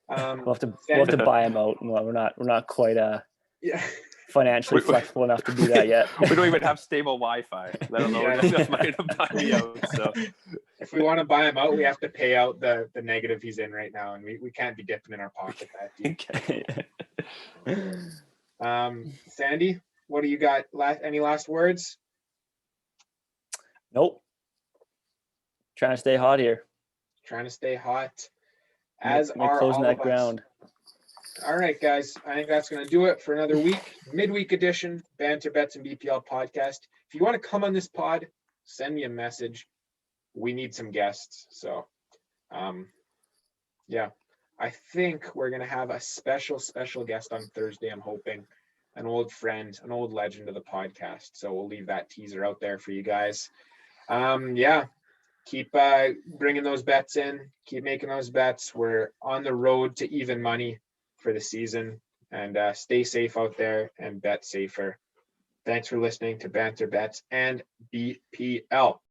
Speaker 2: We'll have to buy him out. Well, we're not quite financially flexible enough to do that yet.
Speaker 4: We don't even have stable Wi-Fi, let alone enough money to buy me out. So
Speaker 1: if we want to buy him out, we have to pay out the negative he's in right now, and we can't be dipping in our pocket that deep. Sandy, what do you got? Any last words?
Speaker 2: Nope. Trying to stay hot here.
Speaker 1: Trying to stay hot. As are
Speaker 2: closing
Speaker 1: all
Speaker 2: that
Speaker 1: of
Speaker 2: ground.
Speaker 1: Us. All right, guys. I think that's going to do it for another week. Midweek edition, Banter Bets and BPL podcast. If you want to come on this pod, send me a message. We need some guests. So, yeah, I think we're going to have a special guest on Thursday. I'm hoping an old friend, an old legend of the podcast. So we'll leave that teaser out there for you guys. Yeah. Keep bringing those bets in. Keep making those bets. We're on the road to even money for the season. And stay safe out there and bet safer. Thanks for listening to Banter Bets and BPL.